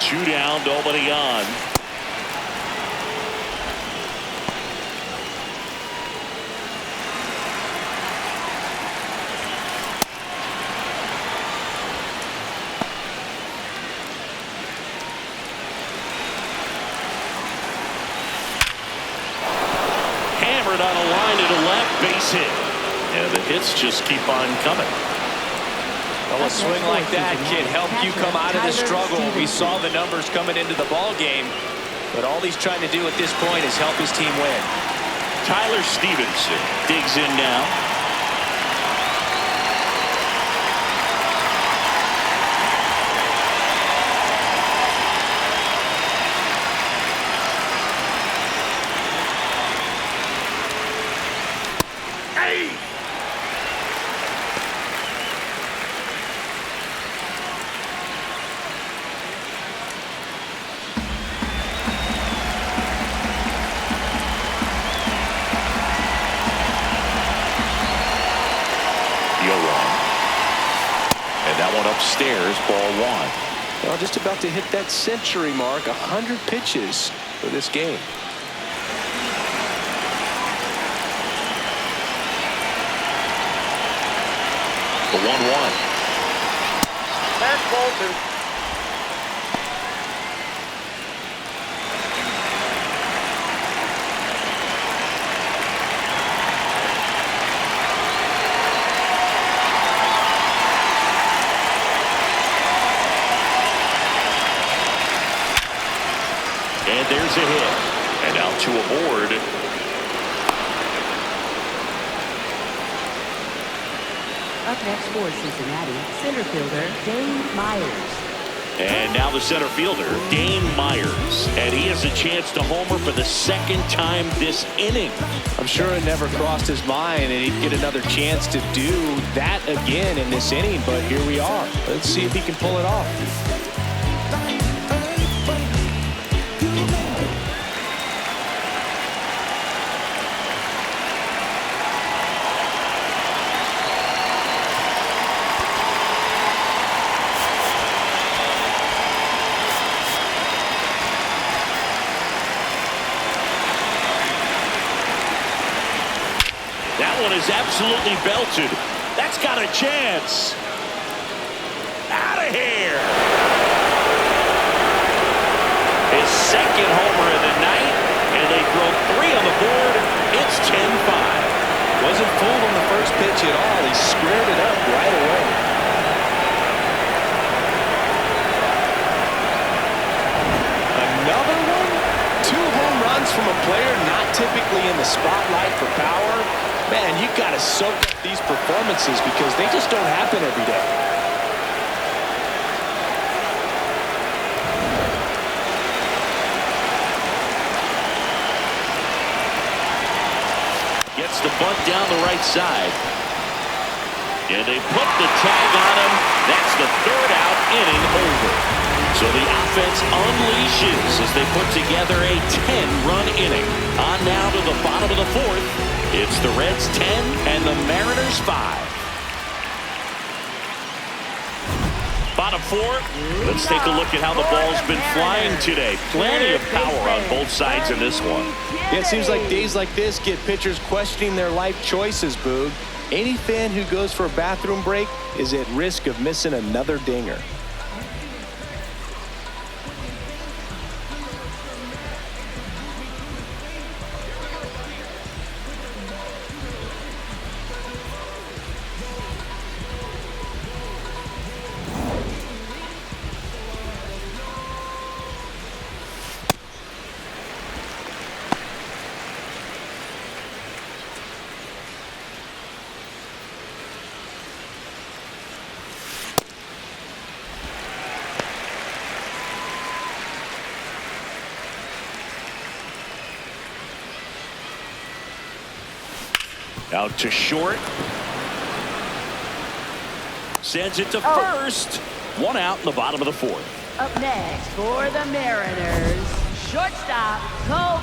2 down, nobody on. Hammered on a line to the left, base hit. And the hits just keep on coming. Well, a swing like that can help you come out of the struggle. We saw the numbers coming into the ball game, but all he's trying to do at this point is help his team win. Tyler Stevenson digs in now. And that one upstairs, ball 1. Well, just about to hit that century mark, 100 pitches for this game. The 1-1. That's ball 2. And there's a hit. And now 2 aboard. Up next for Cincinnati, center fielder Dane Myers. And now the center fielder, Dane Myers. And he has a chance to homer for the 2nd time this inning. I'm sure it never crossed his mind and he'd get another chance to do that again in this inning, but here we are. Let's see if he can pull it off. That one is absolutely belted. That's got a chance. Out of here. His 2nd homer of the night, and they throw 3 on the board. It's 10-5. Wasn't fooled on the first pitch at all. He squared it up right away. Another one? 2 home runs from a player not typically in the spotlight for power. Man, you got to soak up these performances because they just don't happen every day. Gets the bunt down the right side. And they put the tag on him. That's the 3rd out, inning over. So the offense unleashes as they put together a 10-run inning. On now to the bottom of the 4th. It's the Reds 10 and the Mariners 5. Bottom 4. Let's take a look at how the ball's been flying today. Plenty of power on both sides in this one. Yeah, it seems like days like this get pitchers questioning their life choices, Boog. Any fan who goes for a bathroom break is at risk of missing another dinger. Out to short. Sends it to first. 1 out in the bottom of the 4th. Up next for the Mariners, shortstop Colt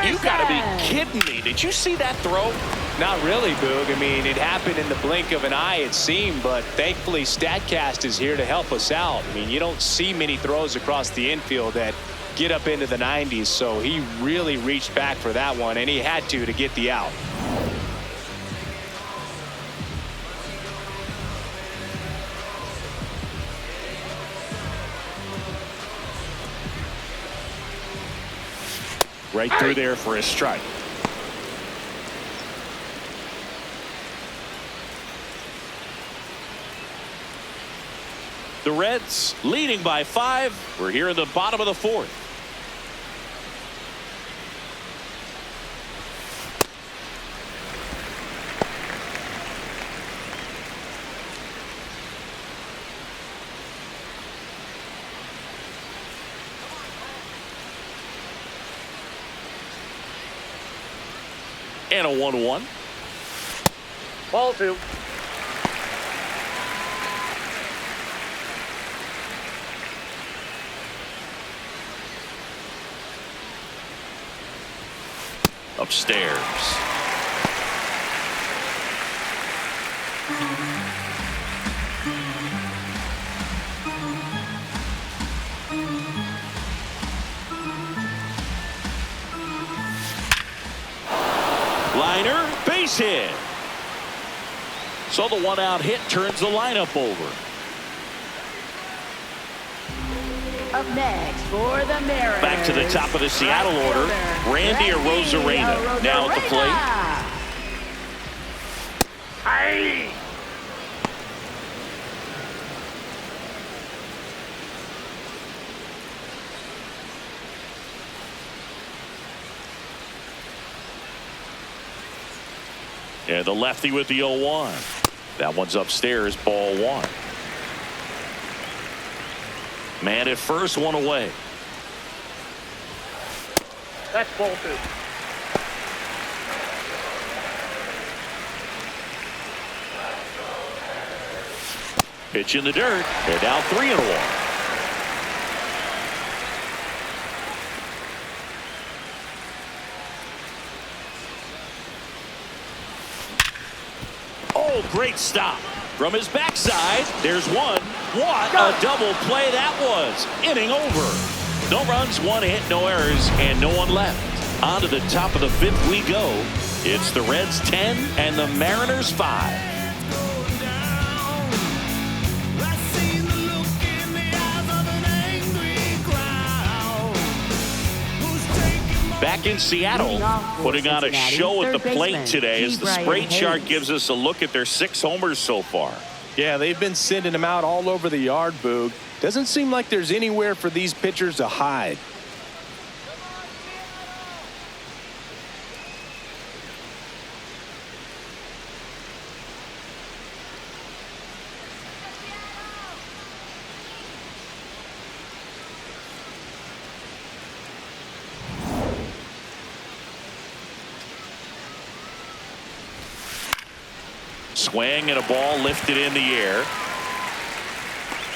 You got to be kidding me. Did you see that throw? Not really, Boog. I mean, it happened in the blink of an eye, it seemed, but thankfully StatCast is here to help us out. I mean, you don't see many throws across the infield that get up into the 90s, so he really reached back for that one, and he had to get the out. Right through there for a strike. The Reds leading by 5. We're here in the bottom of the 4th. And a 1-1. Ball 2. Upstairs. Liner, base hit. So the 1-out hit turns the lineup over. Up next for the Mariners. Back to the top of the Seattle order. Randy Arozarena now at the plate. Hey! Yeah, the lefty with the 0-1. That one's upstairs, ball 1. Man at first, 1 away. That's ball 2. Pitch in the dirt. They're now 3-1. Oh, great stop. From his backside, there's one. What a double play that was. Inning over. No runs, 1 hit, no errors, and no one left. On to the top of the 5th we go. It's the Reds 10 and the Mariners 5. Back in Seattle, putting on a show at the plate today as the spray chart gives us a look at their 6 homers so far. Yeah, they've been sending them out all over the yard, Boog. Doesn't seem like there's anywhere for these pitchers to hide. Swing and a ball lifted in the air.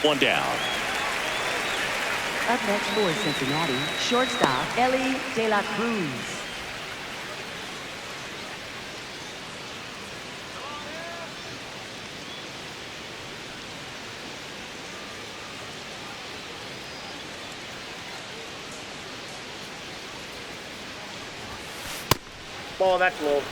1 down. Up next for Cincinnati, shortstop Ellie De La Cruz. Ball, that's low.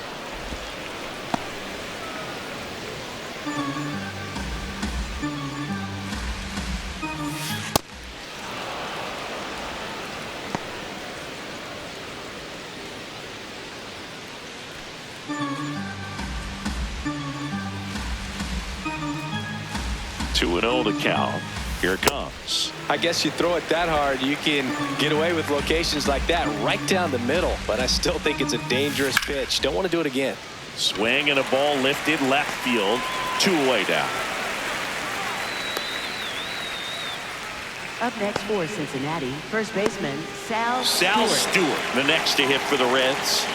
Two and 0 the count. Here it comes. I guess you throw it that hard, you can get away with locations like that right down the middle, but I still think it's a dangerous pitch. Don't want to do it again. Swing and a ball lifted left field. 2 away down. Up next for Cincinnati, first baseman Sal Stewart, the next to hit for the Reds.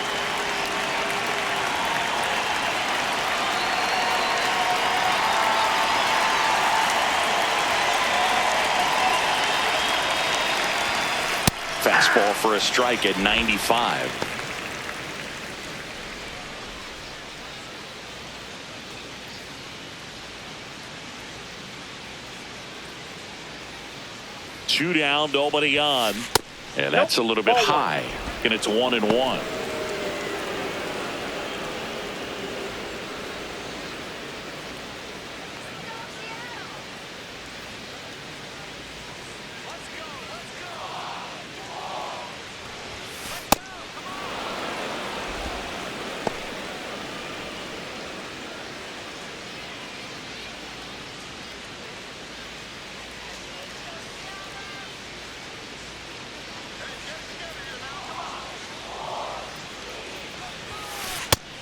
Fastball for a strike at 95. 2 down, nobody on. And that's a little bit high. And it's 1-1.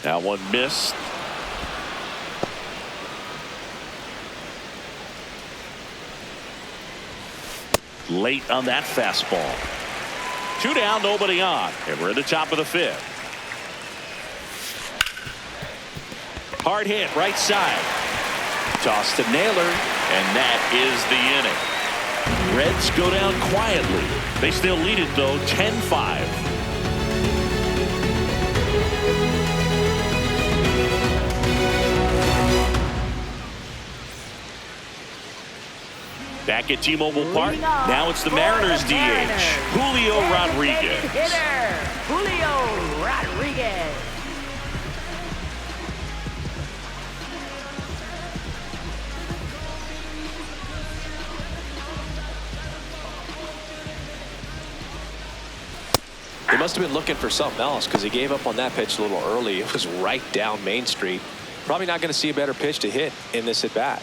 That one missed. Late on that fastball. 2 down, nobody on. And we're at the top of the 5th. Hard hit, right side. Toss to Naylor, and that is the inning. Reds go down quietly. They still lead it, though, 10-5. Back at T-Mobile Park, now it's the Mariners DH, Julio Rodriguez. Hitter, Julio Rodriguez. He must have been looking for something else because he gave up on that pitch a little early. It was right down Main Street. Probably not going to see a better pitch to hit in this at bat.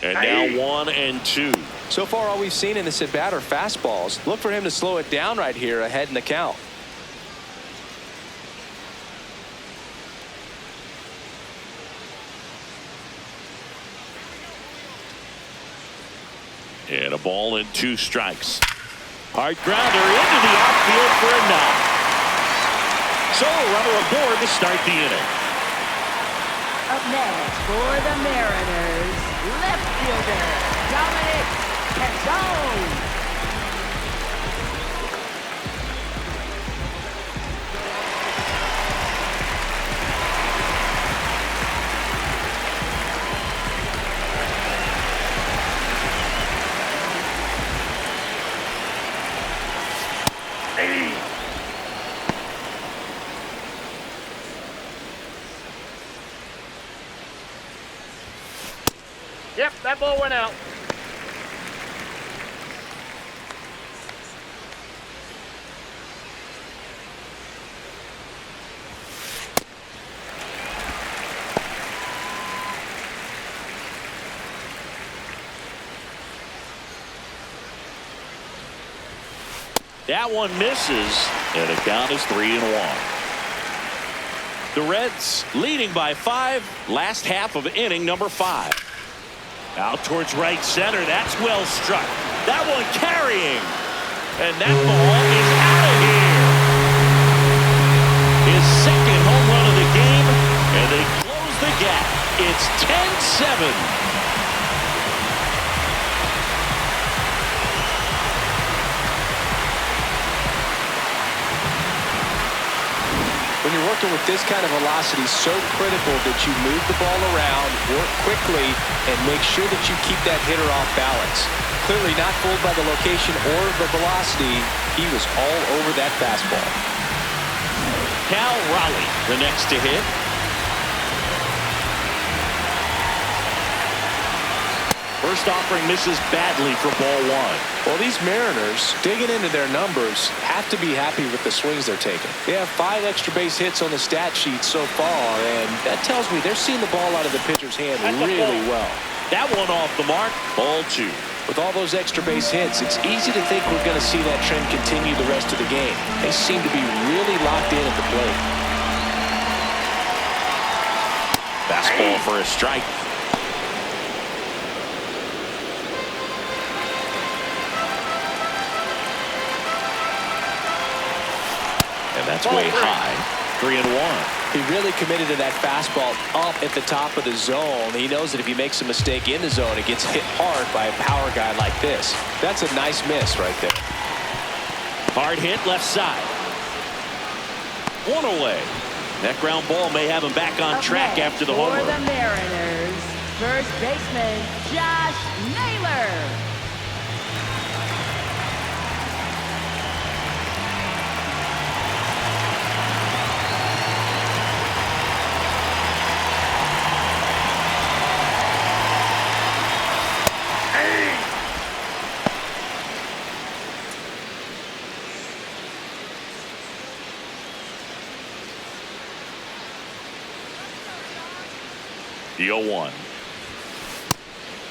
And now 1-2. So far, all we've seen in this at bat are fastballs. Look for him to slow it down right here ahead in the count. And a ball and 2 strikes. Hard grounder into the outfield for a knock. So a runner aboard to start the inning. Up next for the Mariners, left fielder Dominic Canzone. Yep, that ball went out. That one misses, and the count is 3-1. The Reds leading by 5, last half of inning number 5. Out towards right center. That's well struck. That one carrying. And that ball is out of here. His second home run of the game. And they close the gap. It's 10-7. When you're working with this kind of velocity, so critical that you move the ball around, work quickly, and make sure that you keep that hitter off balance. Clearly not fooled by the location or the velocity. He was all over that fastball. Cal Raleigh, the next to hit. First offering misses badly for ball 1. Well, these Mariners, digging into their numbers, have to be happy with the swings they're taking. They have 5 extra base hits on the stat sheet so far, and that tells me they're seeing the ball out of the pitcher's hand really well. That one off the mark, ball 2. With all those extra base hits, it's easy to think we're going to see that trend continue the rest of the game. They seem to be really locked in at the plate. Fastball for a strike. And that's way high. 3-1. He really committed to that fastball up at the top of the zone. He knows that if he makes a mistake in the zone, it gets hit hard by a power guy like this. That's a nice miss right there. Hard hit left side. One away. That ground ball may have him back on track after the homer. For the Mariners, first baseman Josh Naylor. The 0-1.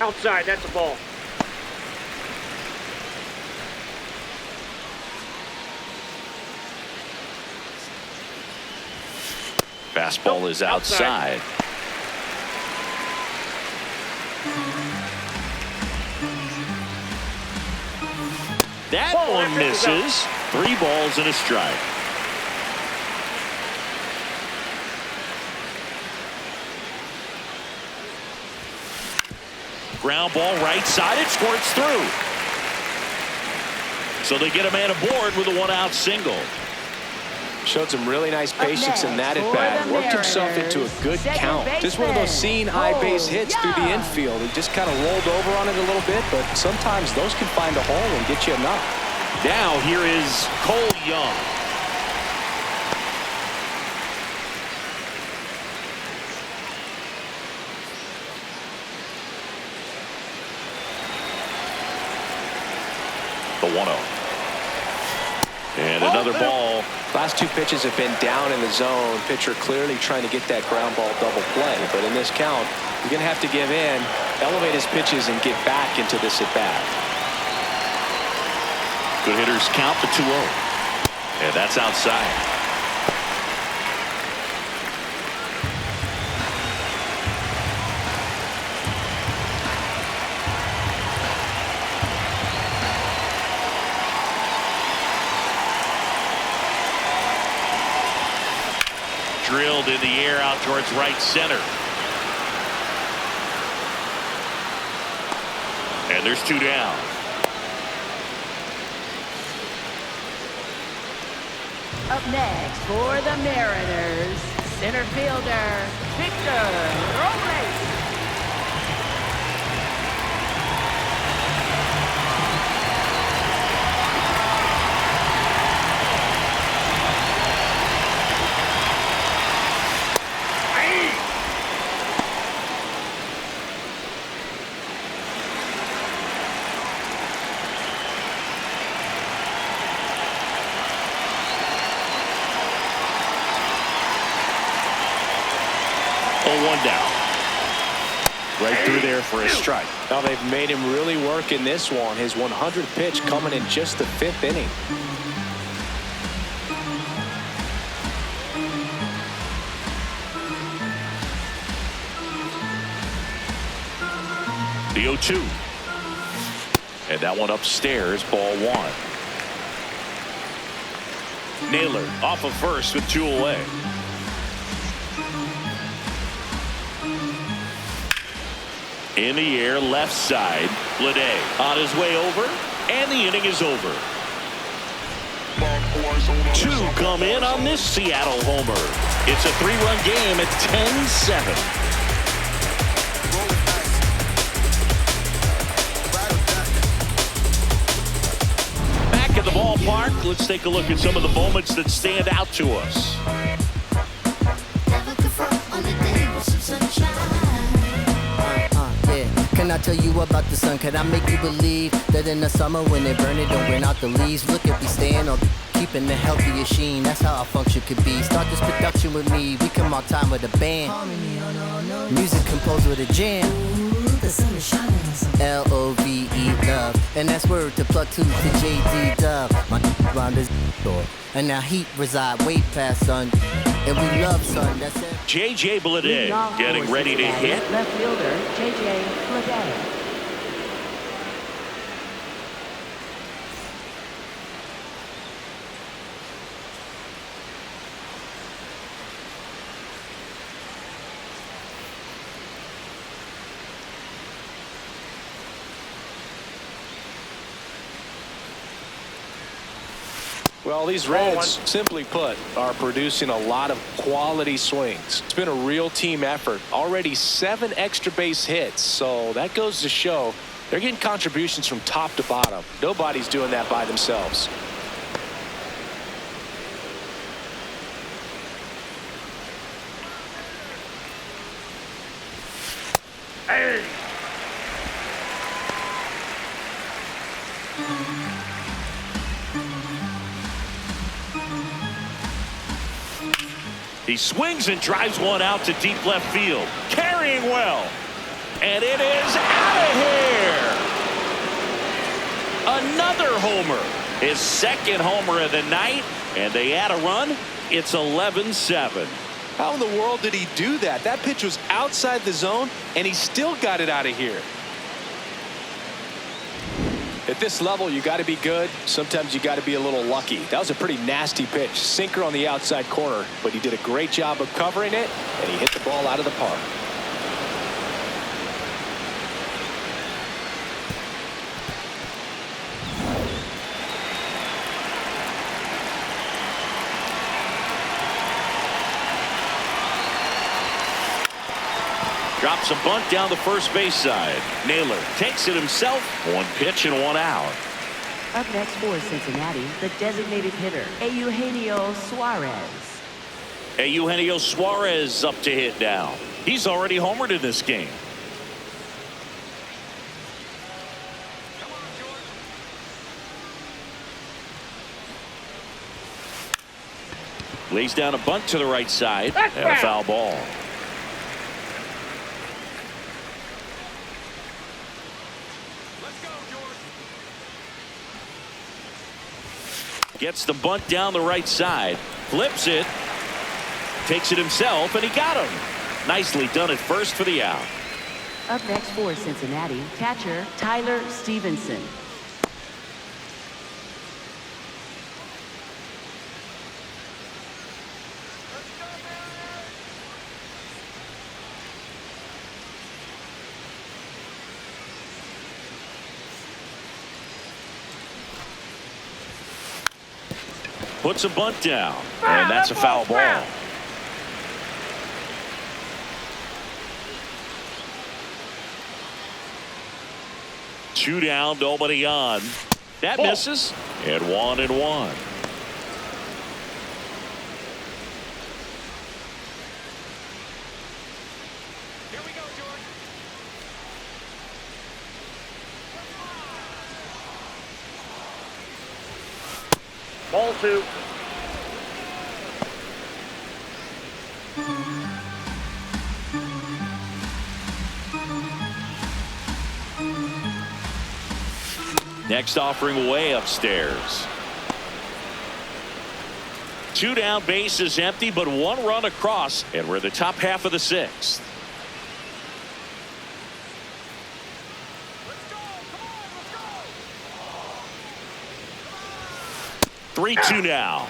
Outside, that's a ball. Fastball is outside. That one misses. 3 balls and a strike. Ground ball right side. It squirts through. So they get a man aboard with a 1-out single. Showed some really nice patience in that at bat. Worked himself into a good count. Just one of those seeing eye base hits through the infield. He just kind of rolled over on it a little bit, but sometimes those can find a hole and get you a knock. Now here is Cole Young. The 1-0. And another ball. Last 2 pitches have been down in the zone. Pitcher clearly trying to get that ground ball double play. But in this count, you're going to have to give in, elevate his pitches, and get back into this at bat. Good hitters count the 2-0. And that's outside. Drilled in the air out towards right center. And there's 2 down. Up next for the Mariners, center fielder Victor Robles. One down. Right through there for a strike. Now they've made him really work in this one. His 100th pitch coming in just the 5th inning. The 0-2. And that one upstairs, ball 1. Naylor off of first with 2 away. In the air, left side. Bleday on his way over, and the inning is over. 2 come in on this Seattle homer. It's a 3-run game at 10-7. Back at the ballpark, let's take a look at some of the moments that stand out to us. Can I tell you about the sun? Can I make you believe that in the summer when they burn it, don't bring out the leaves? Look at me staying on keeping the healthiest sheen. That's how our function could be. Start this production with me. We come on time with a band. Music composed with a jam. L-O-V-E, love. And that's word to plug 2 to J.D. Dub. My round is door. And now heat reside way past sun. And we love sun. That's it. J.J. Bleday getting ready to hit. Left fielder J.J. Bleday. Well, these Reds, simply put, are producing a lot of quality swings. It's been a real team effort. Already 7 extra base hits, so that goes to show they're getting contributions from top to bottom. Nobody's doing that by themselves. Hey. He swings and drives one out to deep left field. Carrying well. And it is out of here. Another homer. His second homer of the night. And they add a run. It's 11-7. How in the world did he do that? That pitch was outside the zone, and he still got it out of here. At this level, you got to be good. Sometimes you got to be a little lucky. That was a pretty nasty pitch. Sinker on the outside corner, but he did a great job of covering it, and he hit the ball out of the park. Drops a bunt down the first base side. Naylor takes it himself. 1 pitch and 1 out. Up next for Cincinnati, the designated hitter, Eugenio Suarez. Eugenio Suarez up to hit now. He's already homered in this game. Lays down a bunt to the right side. And a foul ball. Gets the bunt down the right side. Flips it. Takes it himself, and he got him. Nicely done at first for the out. Up next for Cincinnati, catcher Tyler Stevenson. Puts a bunt down, and that's a foul ball. Two down, nobody on. That misses, and 1-1. Here we go, George. Ball 2. Next offering way upstairs. 2 down, base is empty, but 1 run across, and we're the top half of the 6th. Let's go. 3-2 now.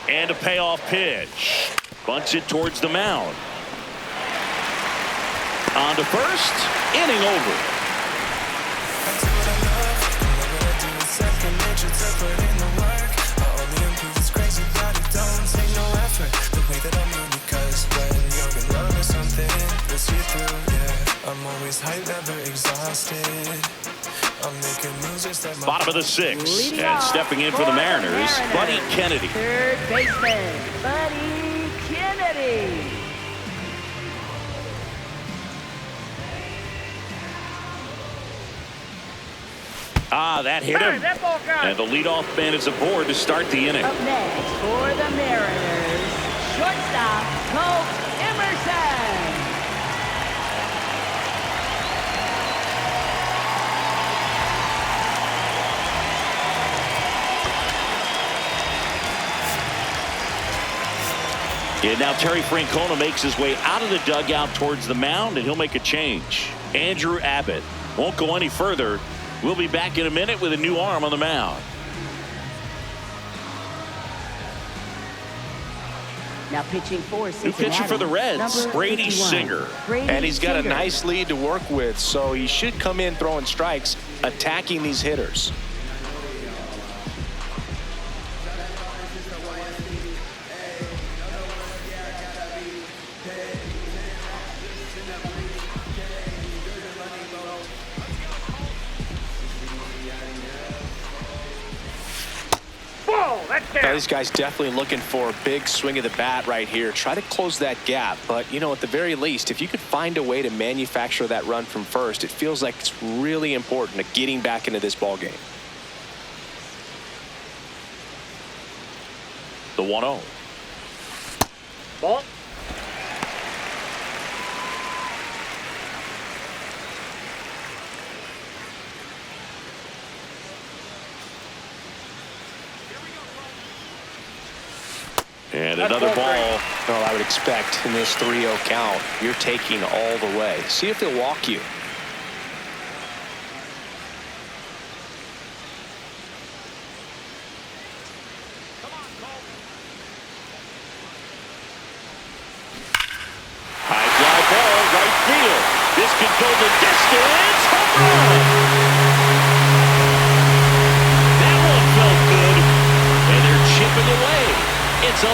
And a payoff pitch. Bunts it towards the mound. On to first. Inning over. Bottom of the 6th, and stepping in for the Mariners, Buddy Kennedy. Third baseman, Buddy Kennedy. That hit him. And the leadoff man is aboard to start the inning. Up next for the Mariners, shortstop Colt Emerson. And now Terry Francona makes his way out of the dugout towards the mound, and he'll make a change. Andrew Abbott won't go any further. We'll be back in a minute with a new arm on the mound. Now pitching for New Cincinnati. pitcher for the Reds, number Brady 51. Singer. Brady And he's got a Singer. nice lead to work with, so he should come in throwing strikes, attacking these hitters. Now, these guys definitely looking for a big swing of the bat right here. Try to close that gap. But, you know, at the very least, if you could find a way to manufacture that run from first, it feels like it's really important to getting back into this ball game. The 1-0. Ball. And another ball. Well, I would expect in this 3-0 count, you're taking all the way. See if he'll walk you. High fly ball, right field. This could go the distance. Home run! That one felt good. And they're chipping away. It's 11-9.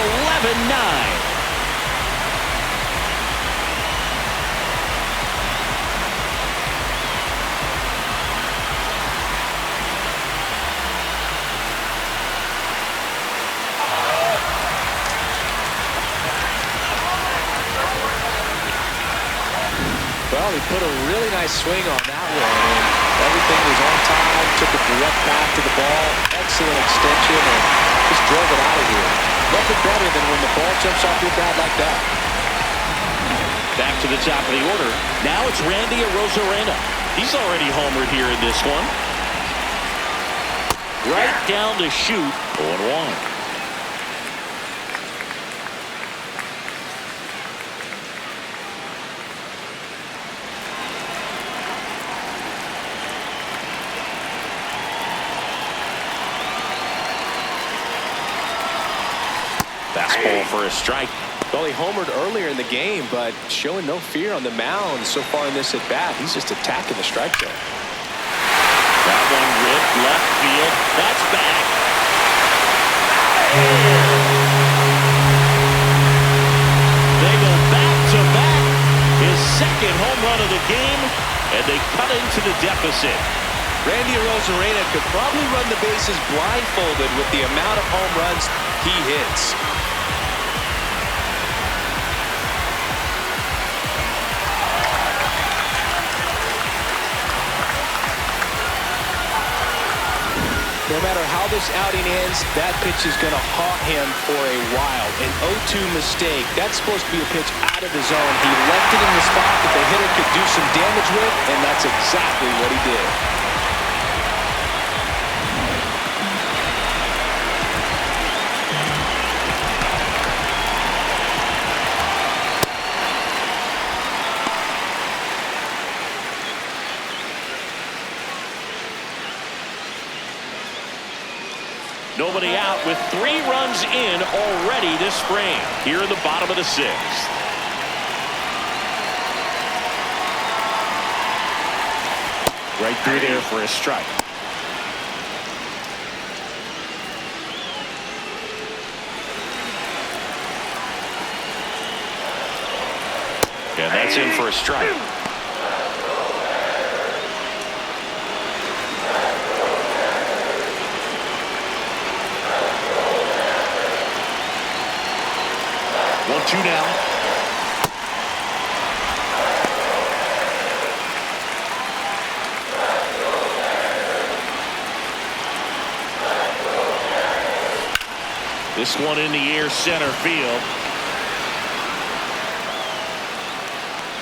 Well, he put a really nice swing on that one, and everything was on time, took a direct path to the ball, excellent extension, and just drove it out of here. Nothing better than when the ball jumps off your bat like that. Back to the top of the order. Now it's Randy Arozarena. He's already homered here in this one. Right down to shoot. 0-1. Fastball for a strike. Well, he homered earlier in the game, but showing no fear on the mound so far in this at-bat. He's just attacking the strike zone. That one ripped left field. That's back. They go back-to-back. His second home run of the game, and they cut into the deficit. Randy Arozarena could probably run the bases blindfolded with the amount of home runs he hits. No matter how this outing ends, that pitch is going to haunt him for a while. An 0-2 mistake. That's supposed to be a pitch out of the zone. He left it in the spot that the hitter could do some damage with, and that's exactly what he did. Nobody out with 3 runs in already this frame. Here in the bottom of the 6th. Right through there for a strike. And that's in for a strike. Two now. This one in the air, center field.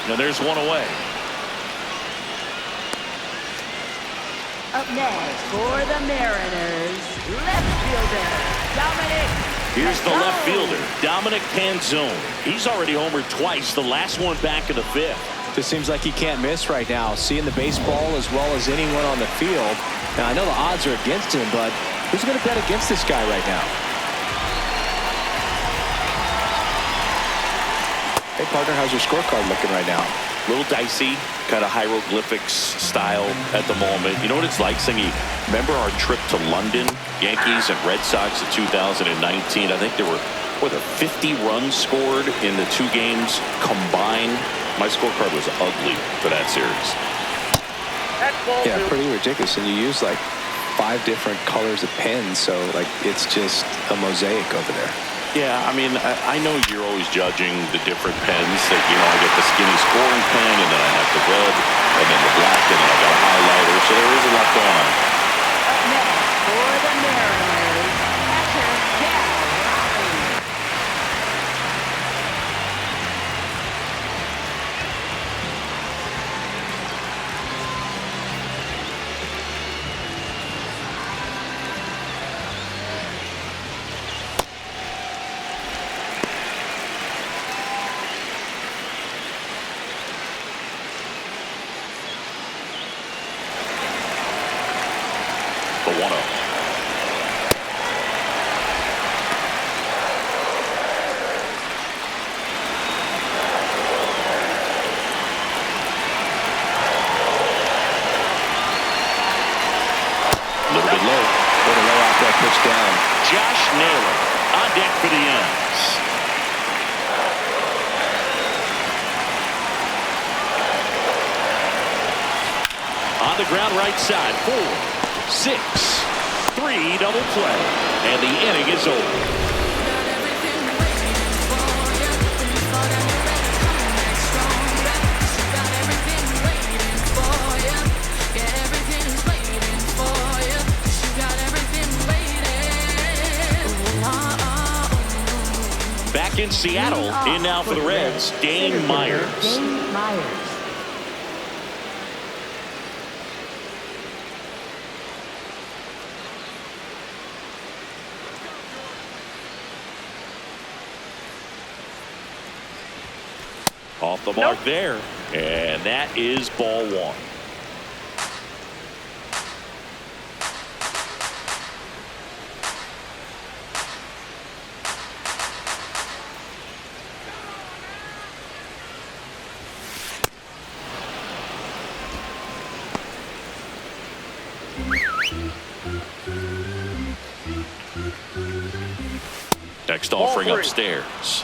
Now there's one away. Up next for the Mariners, left fielder, Dominic. Here's the left fielder, Dominic Panzone. He's already homered twice, the last one back in the 5th. Just seems like he can't miss right now, seeing the baseball as well as anyone on the field. Now, I know the odds are against him, but who's going to bet against this guy right now? Hey, partner, how's your scorecard looking right now? A little dicey, kind of hieroglyphics style at the moment. You know what it's like, Singy? Remember our trip to London, Yankees and Red Sox in 2019? I think there were, 50 runs scored in the 2 games combined. My scorecard was ugly for that series. Yeah, pretty ridiculous. And you use like 5 different colors of pens, so like it's just a mosaic over there. Yeah, I mean, I know you're always judging the different pens. That, you know, I get the skinny scoring pen, and then I have the red, and then the black, and then I got a highlighter. So there is a lot going on. Up next for the Mariners, catcher Cal. The 1-0. A little bit low. Put a low out that pitch down. Josh Naylor on deck for the Ends. On the ground right side, 4, 6, 3 double play, and the inning is over. Back in Seattle, in now for the Reds, Dane Myers. Dane Myers. Off the mark there, and that is ball 1. Next offering upstairs.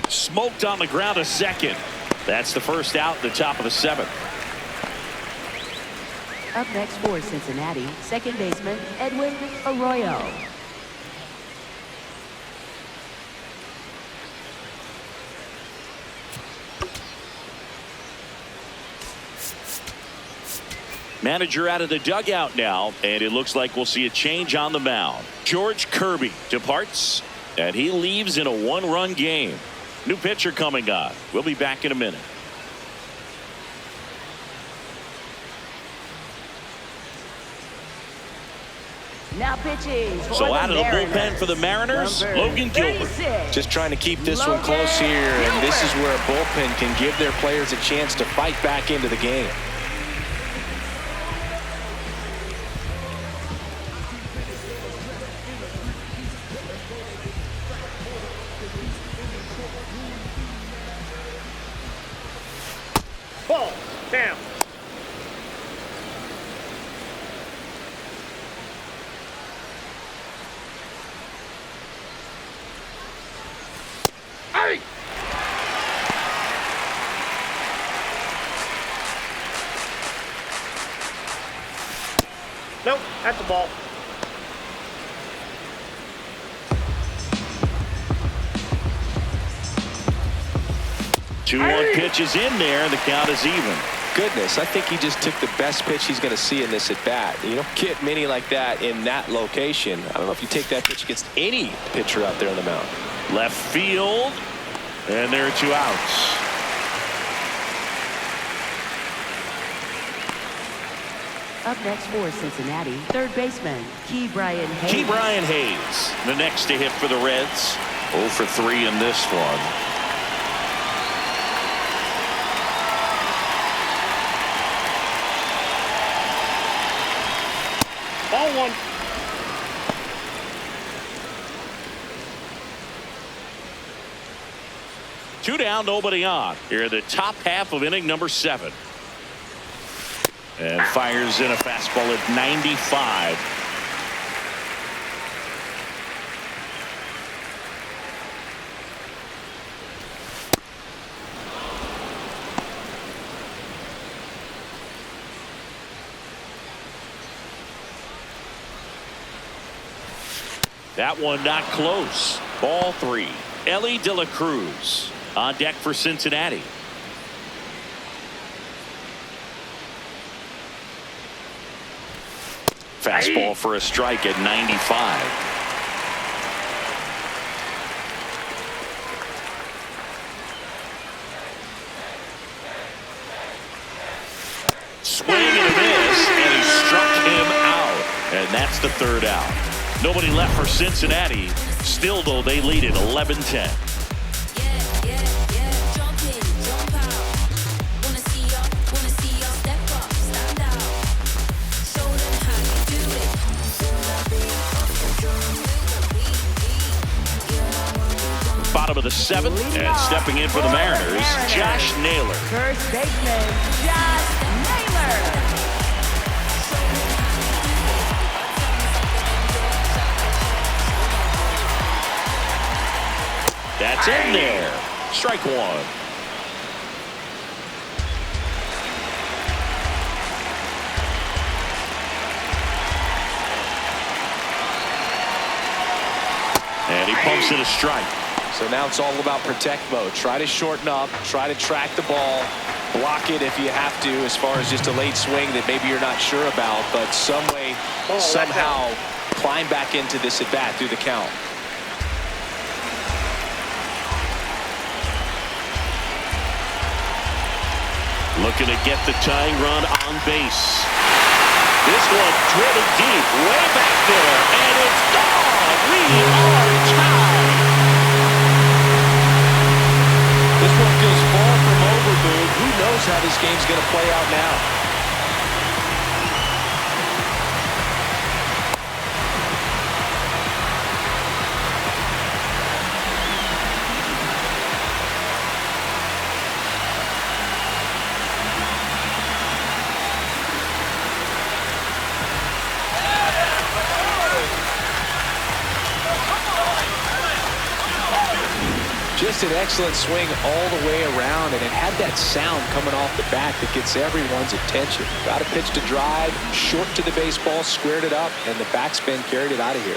Smoked on the ground a second. That's the first out in the top of the 7th. Up next for Cincinnati, second baseman Edwin Arroyo. Manager out of the dugout now, and it looks like we'll see a change on the mound. George Kirby departs, and he leaves in a 1-run game. New pitcher coming on. We'll be back in a minute. Now pitching for So the out of the Mariners, bullpen for the Mariners, number Logan Gilbert. 36. Just trying to keep this one close here, and this is where a bullpen can give their players a chance to fight back into the game. Ball. Down. Hey! Nope, that's a ball. Two 2-1 pitch is in there. The count is even. Goodness, I think he just took the best pitch he's going to see in this at bat. You don't get many like that in that location. I don't know if you take that pitch against any pitcher out there on the mound. Left field, and there are 2 outs. Up next for Cincinnati, third baseman Brian Hayes. Brian Hayes, the next to hit for the Reds. 0 for 3 in this one. Ball one. Two down, nobody on. Here in the top half of inning number 7. And fires in a fastball at 95. That one not close. Ball 3. Ellie De La Cruz on deck for Cincinnati. Fastball for a strike at 95. Swing and a miss, and he struck him out. And that's the 3rd out. Nobody left for Cincinnati. Still, though, they lead it 11-10. Bottom of the 7th, and stepping in for the Mariners, Josh Naylor. First baseman, Josh Naylor. That's in there. Strike 1. And he pumps it a strike. So now it's all about protect mode. Try to shorten up, try to track the ball, block it if you have to, as far as just a late swing that maybe you're not sure about, but some way, somehow climb back into this at bat through the count. Looking to get the tying run on base. This one driven deep, way back there, and it's gone. We are tied. This one feels far from over, Boog. Who knows how this game's going to play out now? Just an excellent swing all the way around, and it had that sound coming off the bat that gets everyone's attention. Got a pitch to drive, short to the baseball, squared it up, and the backspin carried it out of here.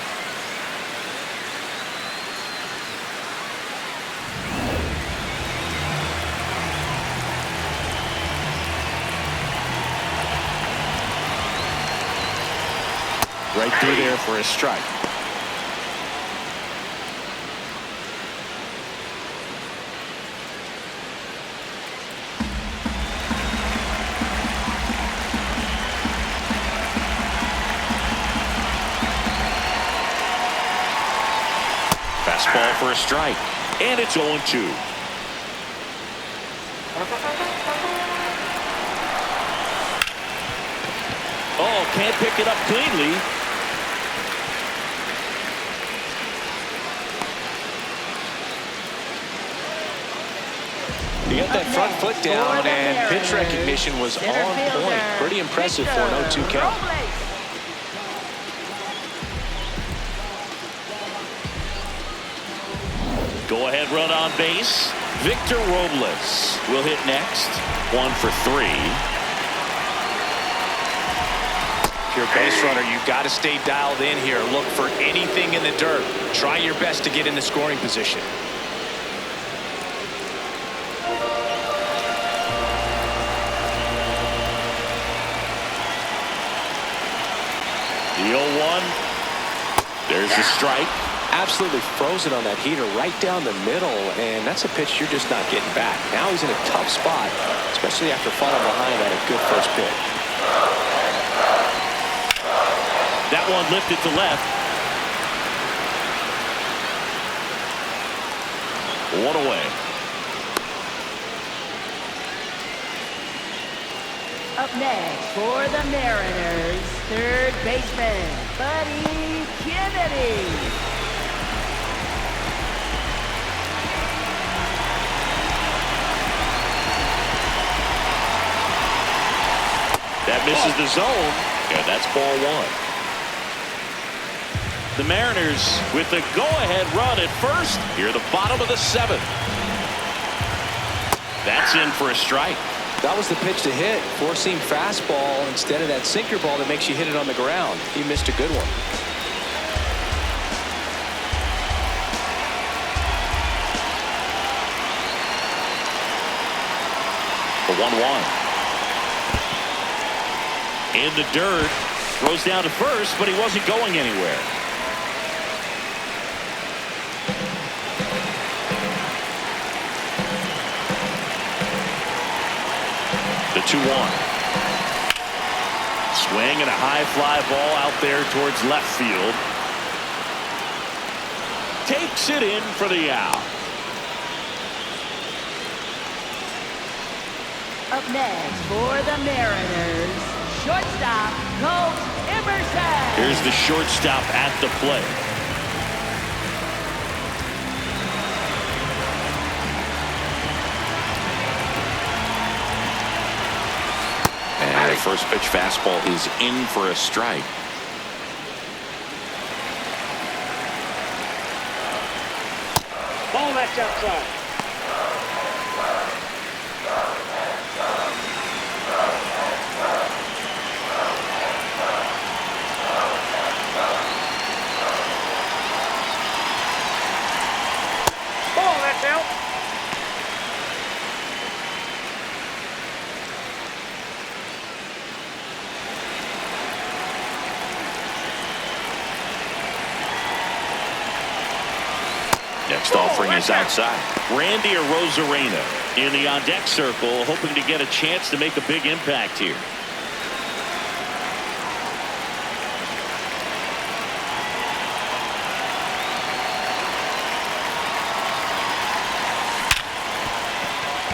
Right through there for a strike. Fastball for a strike, and it's 0-2. Oh, can't pick it up cleanly. He got that front foot down, and pitch recognition was on point. Pretty impressive for an 0-2 count. Go-ahead run on base. Victor Robles will hit next. 1 for 3. If you're a base runner, you've got to stay dialed in here. Look for anything in the dirt. Try your best to get in the scoring position. The 0-1. There's the strike. Absolutely frozen on that heater right down the middle, and that's a pitch you're just not getting back. Now he's in a tough spot, especially after falling behind on a good first pitch. That one lifted to left. 1 away. Up next for the Mariners, third baseman, Buddy Kennedy. That misses the zone, and that's ball one. The Mariners with the go-ahead run at first here, the bottom of the seventh. That's in for a strike. That was the pitch to hit, four-seam fastball instead of that sinker ball that makes you hit it on the ground. He missed a good one. The 1-1. In the dirt, throws down to first, but he wasn't going anywhere. The 2-1. Swing and a high fly ball out there towards left field. Takes it in for the out. Up next for the Mariners, shortstop, Colt Emerson. Here's the shortstop at the plate. And the first pitch fastball is in for a strike. Ball that's outside. Ball that's out. Next offering is outside. Randy Arozarena in the on-deck circle, hoping to get a chance to make a big impact here.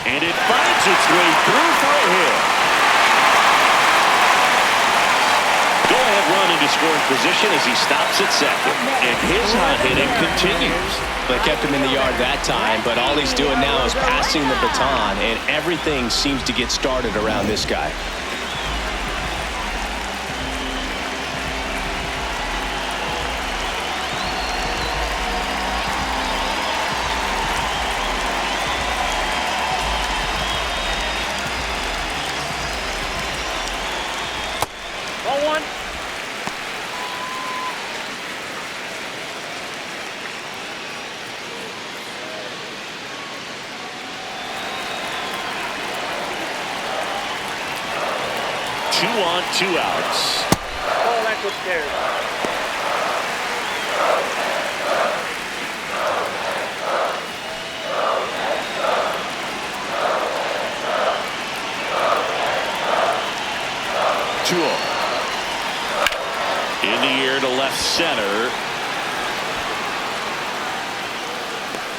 And it finds its way through for a hit. Go-ahead run into scoring position as he stops at second. And his hot hitting continues. They kept him in the yard that time, but all he's doing now is passing the baton, and everything seems to get started around this guy. Ball one. Two on, two outs. Oh, that's upstairs. In the air to left center.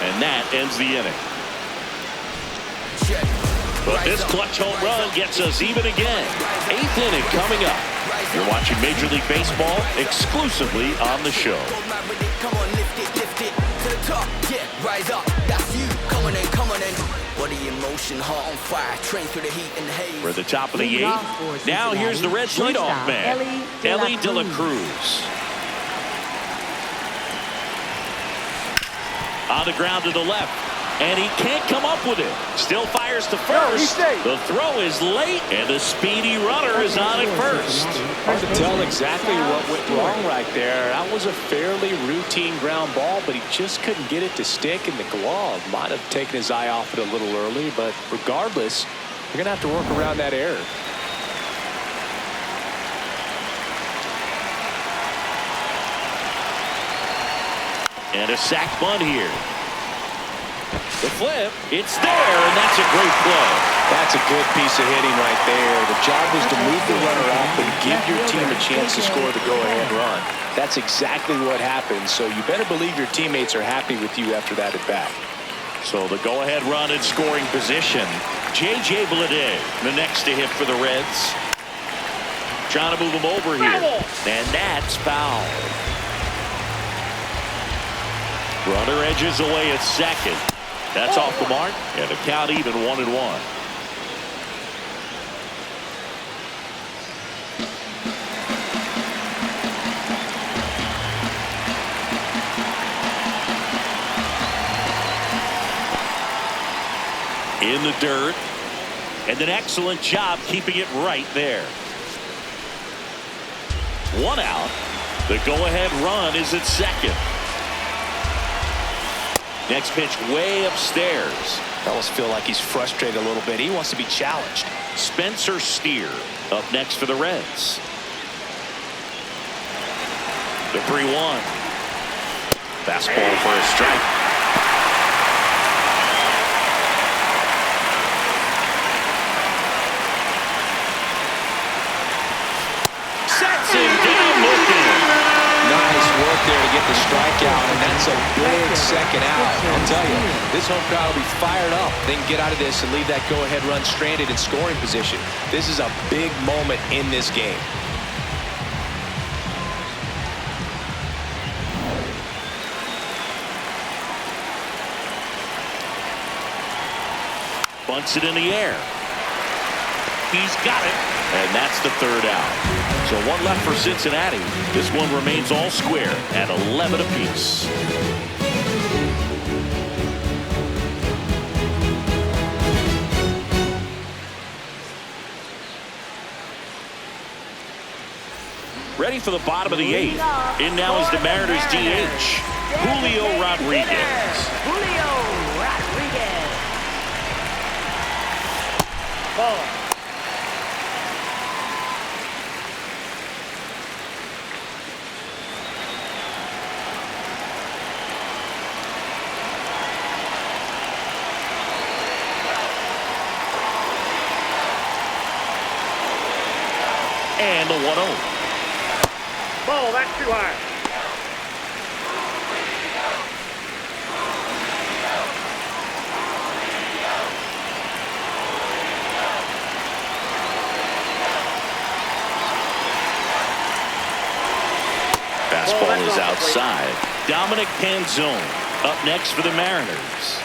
And that ends the inning. But this clutch home run gets us even again. Eighth inning coming up. You're watching Major League Baseball exclusively on the show. Come on, lift it to the top, yeah, rise up, that's you, come on in. Body in motion, heart on fire, train through the heat and the haze. We're at the top of the eighth. Now here's the Reds leadoff man, Ellie De La Cruz. On the ground to the left, and he can't come up with it. Still fires to first. The throw is late, and the speedy runner is on at first. Hard to tell exactly what went wrong right there. That was a fairly routine ground ball, but he just couldn't get it to stick in the glove. Might have taken his eye off it a little early, but regardless, you're going to have to work around that error. And a sac bunt here. The flip, it's there, and that's a great play. That's a good piece of hitting right there. The job was to move the runner off and give your team a chance to score the go-ahead run. That's exactly what happened, so you better believe your teammates are happy with you after that at-bat. So the go-ahead run in scoring position. J.J. Bleday, the next to hit for the Reds. Trying to move him over here. And that's foul. Runner edges away at second. That's off the mark. And the count even 1-1. In the dirt. And an excellent job keeping it right there. 1 out. The go-ahead run is at second. Next pitch way upstairs. I almost feel like he's frustrated a little bit. He wants to be challenged. Spencer Steer up next for the Reds. The 3-1. Fastball for a strike. Sets him down looking. Nice work there to get the strikeout, and that's a big second out. I'll tell you, this home crowd will be fired up. They can get out of this and leave that go-ahead run stranded in scoring position. This is a big moment in this game. Bunts it in the air. He's got it. And that's the 3rd out. So 1 left for Cincinnati. This one remains all square at 11 apiece. Ready for the bottom of the 8th. In now is the Mariners DH, Julio Rodriguez. Julio Rodriguez. Ball. And the 1-0. Ball, that's too high. Fastball is outside. Dominic Canzone up next for the Mariners.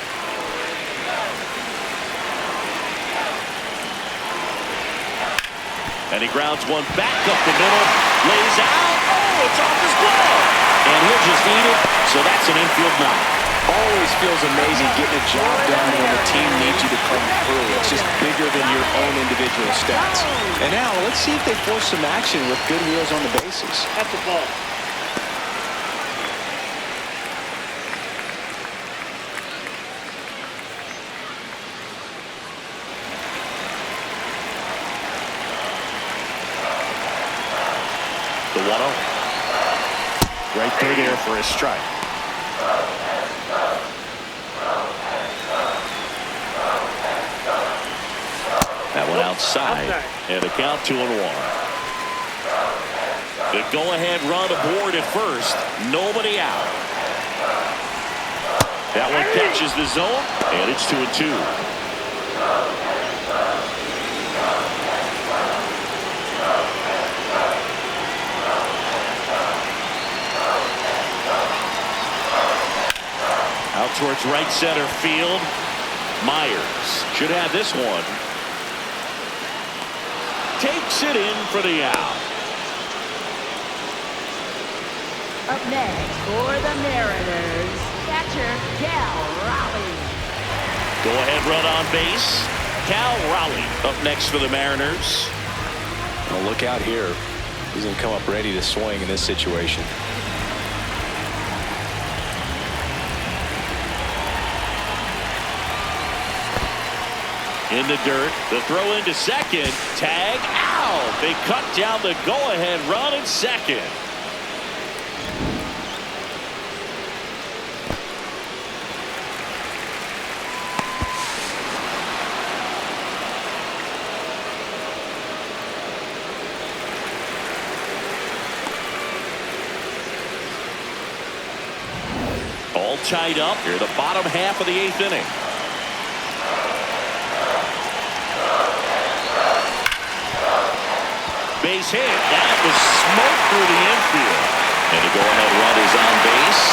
And he grounds one back up the middle. Lays out. Oh, it's off his glove. And he'll just eat it. So that's an infield knock. Always feels amazing getting a job done when the team needs you to come through. It's just bigger than your own individual stats. And now let's see if they force some action with good wheels on the bases. That's a ball. The 1-0. Right through there for a strike. That one outside. And a count 2-1. The go-ahead run aboard at first. Nobody out. That one catches the zone. And it's 2-2. Out towards right center field. Myers should have this one. Takes it in for the out. Up next for the Mariners, catcher Cal Raleigh. Go ahead run on base. Cal Raleigh up next for the Mariners. Well, look out here. He's going to come up ready to swing in this situation. In the dirt, the throw into second, tag out. They cut down the go-ahead run at second. All tied up here, the bottom half of the 8th inning. base hit. That was smoked through the infield. And the go-ahead run is on base.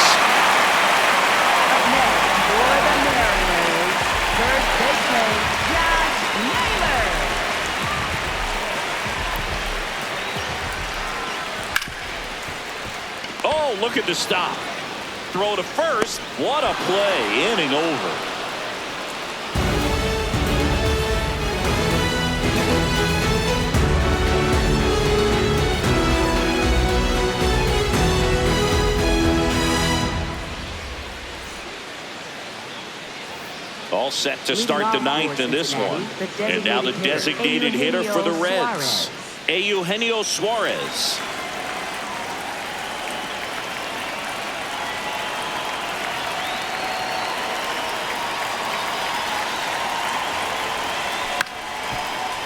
Up next, for the Mariners, third baseman, Josh Naylor. Oh, look at the stop. Throw to first. What a play. Inning over. All set to start the ninth in this one. And now the designated hitter for the Reds, Eugenio Suarez.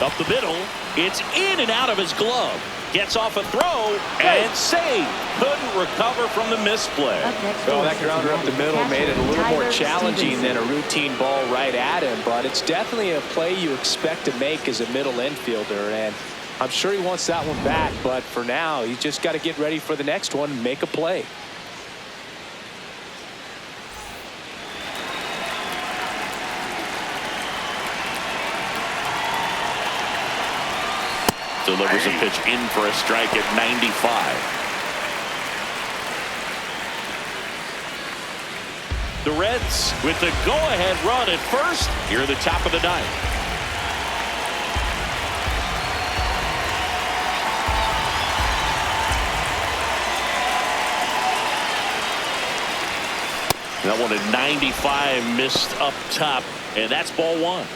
Up the middle, it's in and out of his glove. Gets off a throw and save. Couldn't recover from the misplay. Well, that grounder up the middle made it a little more challenging than a routine ball right at him, but it's definitely a play you expect to make as a middle infielder, and I'm sure he wants that one back, but for now, he's just got to get ready for the next one and make a play. Delivers a pitch in for a strike at 95. The Reds with the go-ahead run at first here at the top of the ninth. That one at 95 missed up top, and that's ball one.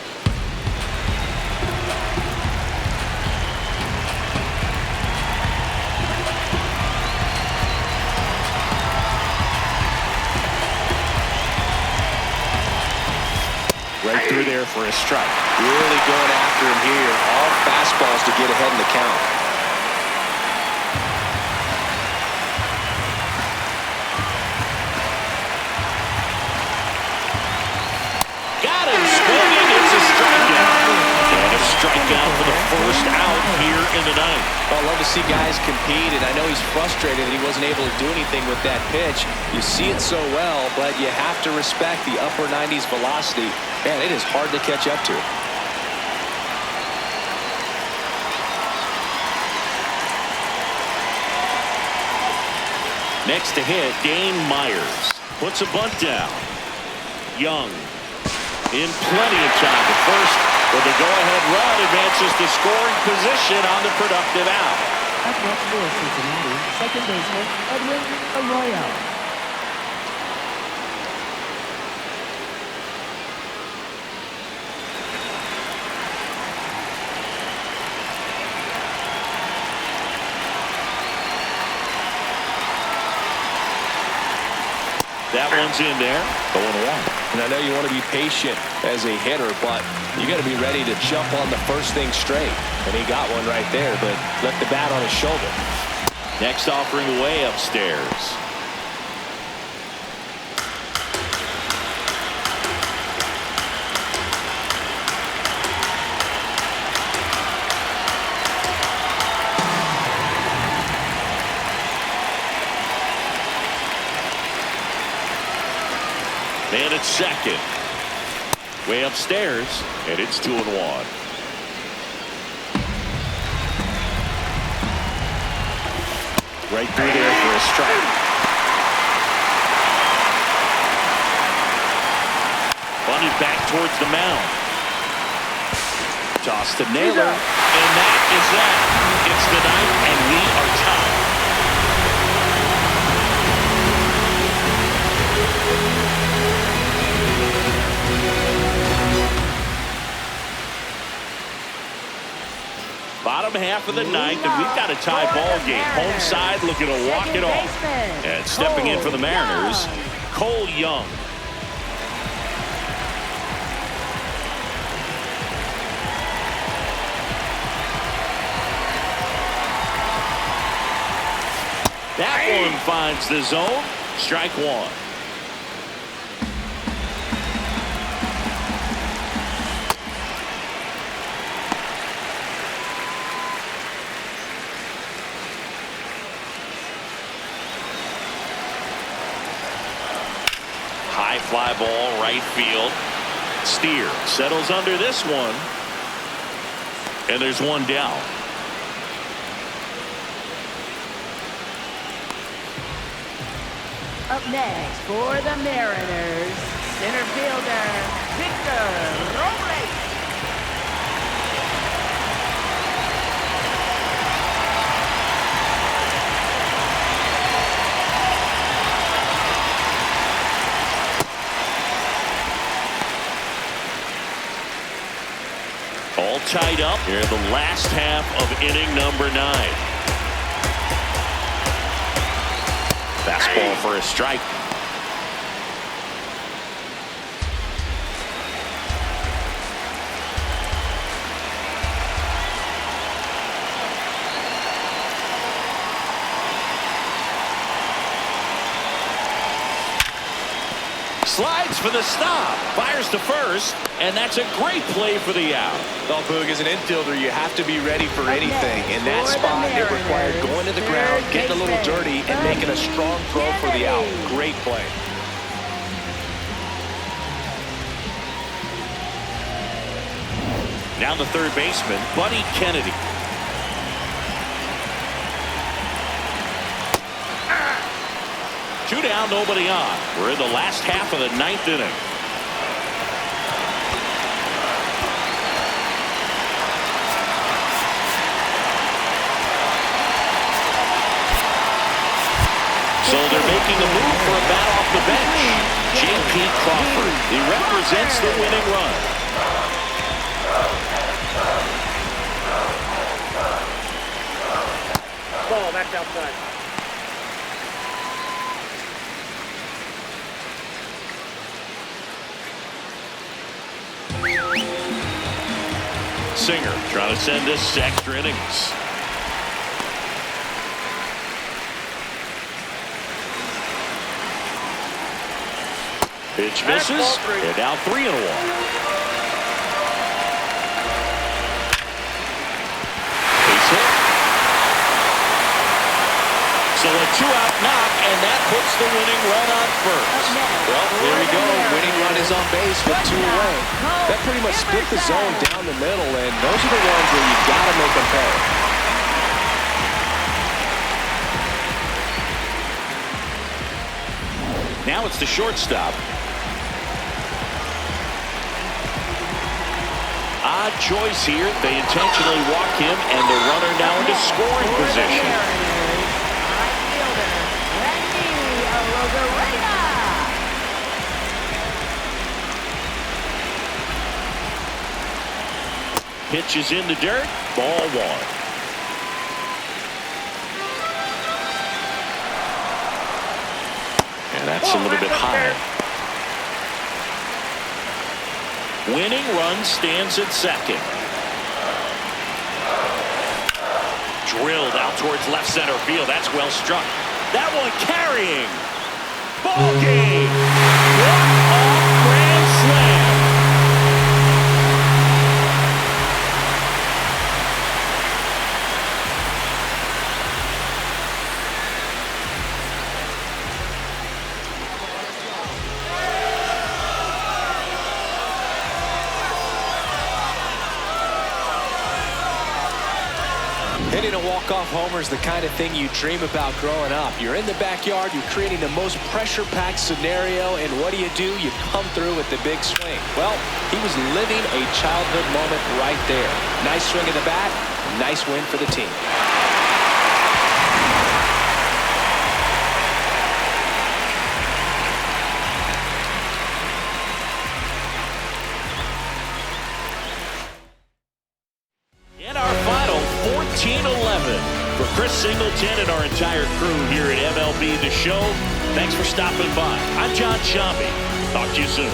Right through there for a strike. Really going after him here. All fastballs to get ahead in the count. Got him swinging. It's a strikeout. And a strikeout for the first out here in the ninth. I love to see guys compete, and I know he's frustrated that he wasn't able to do anything with that pitch. You see it so well, but you have to respect the upper 90s velocity. Man, it is hard to catch up to. Next to hit, Dane Myers puts a bunt down. Young in plenty of time at first, with the go-ahead run advances to scoring position on the productive out. Up next for Cincinnati, second baseman, Edwin Arroyo. That one's in there. 0-1. And I know you want to be patient as a hitter, but you got to be ready to jump on the first thing straight. And he got one right there, but left the bat on his shoulder. Next offering way upstairs. Man at second. Way upstairs, and it's 2-1. Right through there for a strike. Bunted back towards the mound. Toss to Naylor, and that is that. It's the ninth, and we are tied. Bottom half of the ninth, and we've got a tie ball game. Home side looking to walk it off. And stepping in for the Mariners, Cole Young. That one finds the zone. Strike one. High fly ball, right field. Steer settles under this one. And there's one down. Up next for the Mariners, center fielder, Victor Robles. All tied up here in the last half of inning number 9. Fastball for a strike. Slides for the stop. Fires to first. And that's a great play for the out. Well, Boog, as an infielder, you have to be ready for anything. In that spot, it required going to the ground, getting a little dirty, and making a strong throw for the out. Great play. Now the third baseman, Buddy Kennedy. Two down, nobody on. We're in the last half of the 9th inning. So they're making a move for a bat off the bench. J.P. Crawford. He represents the winning run. Ball, that's outside. Singer trying to send us extra innings. Pitch misses, and now 3-1. Base hit. So a 2-out knock, and that puts the winning run on first. Well, there we go. Winning run is on base with 2 away. That pretty much split the zone down the middle, and those are the ones where you got to make them pay. Now it's the shortstop. Odd choice here. They intentionally walk him, and the runner now into scoring position. Pitch is in the dirt. Ball 1. And that's a little bit high. Winning run stands at second. Drilled out towards left center field. That's well struck. That one carrying. Ball game. Walk-off grand slam. Hitting a walk-off homer is the kind of thing you dream about growing up. You're in the backyard, you're creating the most pressure-packed scenario, and what do? You come through with the big swing. Well, he was living a childhood moment right there. Nice swing of the bat, nice win for the team. In our final 14-11 for Chris Singleton and our entire crew here at MLB The Show. Thanks for stopping by. I'm John Shambi. Talk to you soon.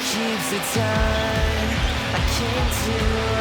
keeps the time. I can't do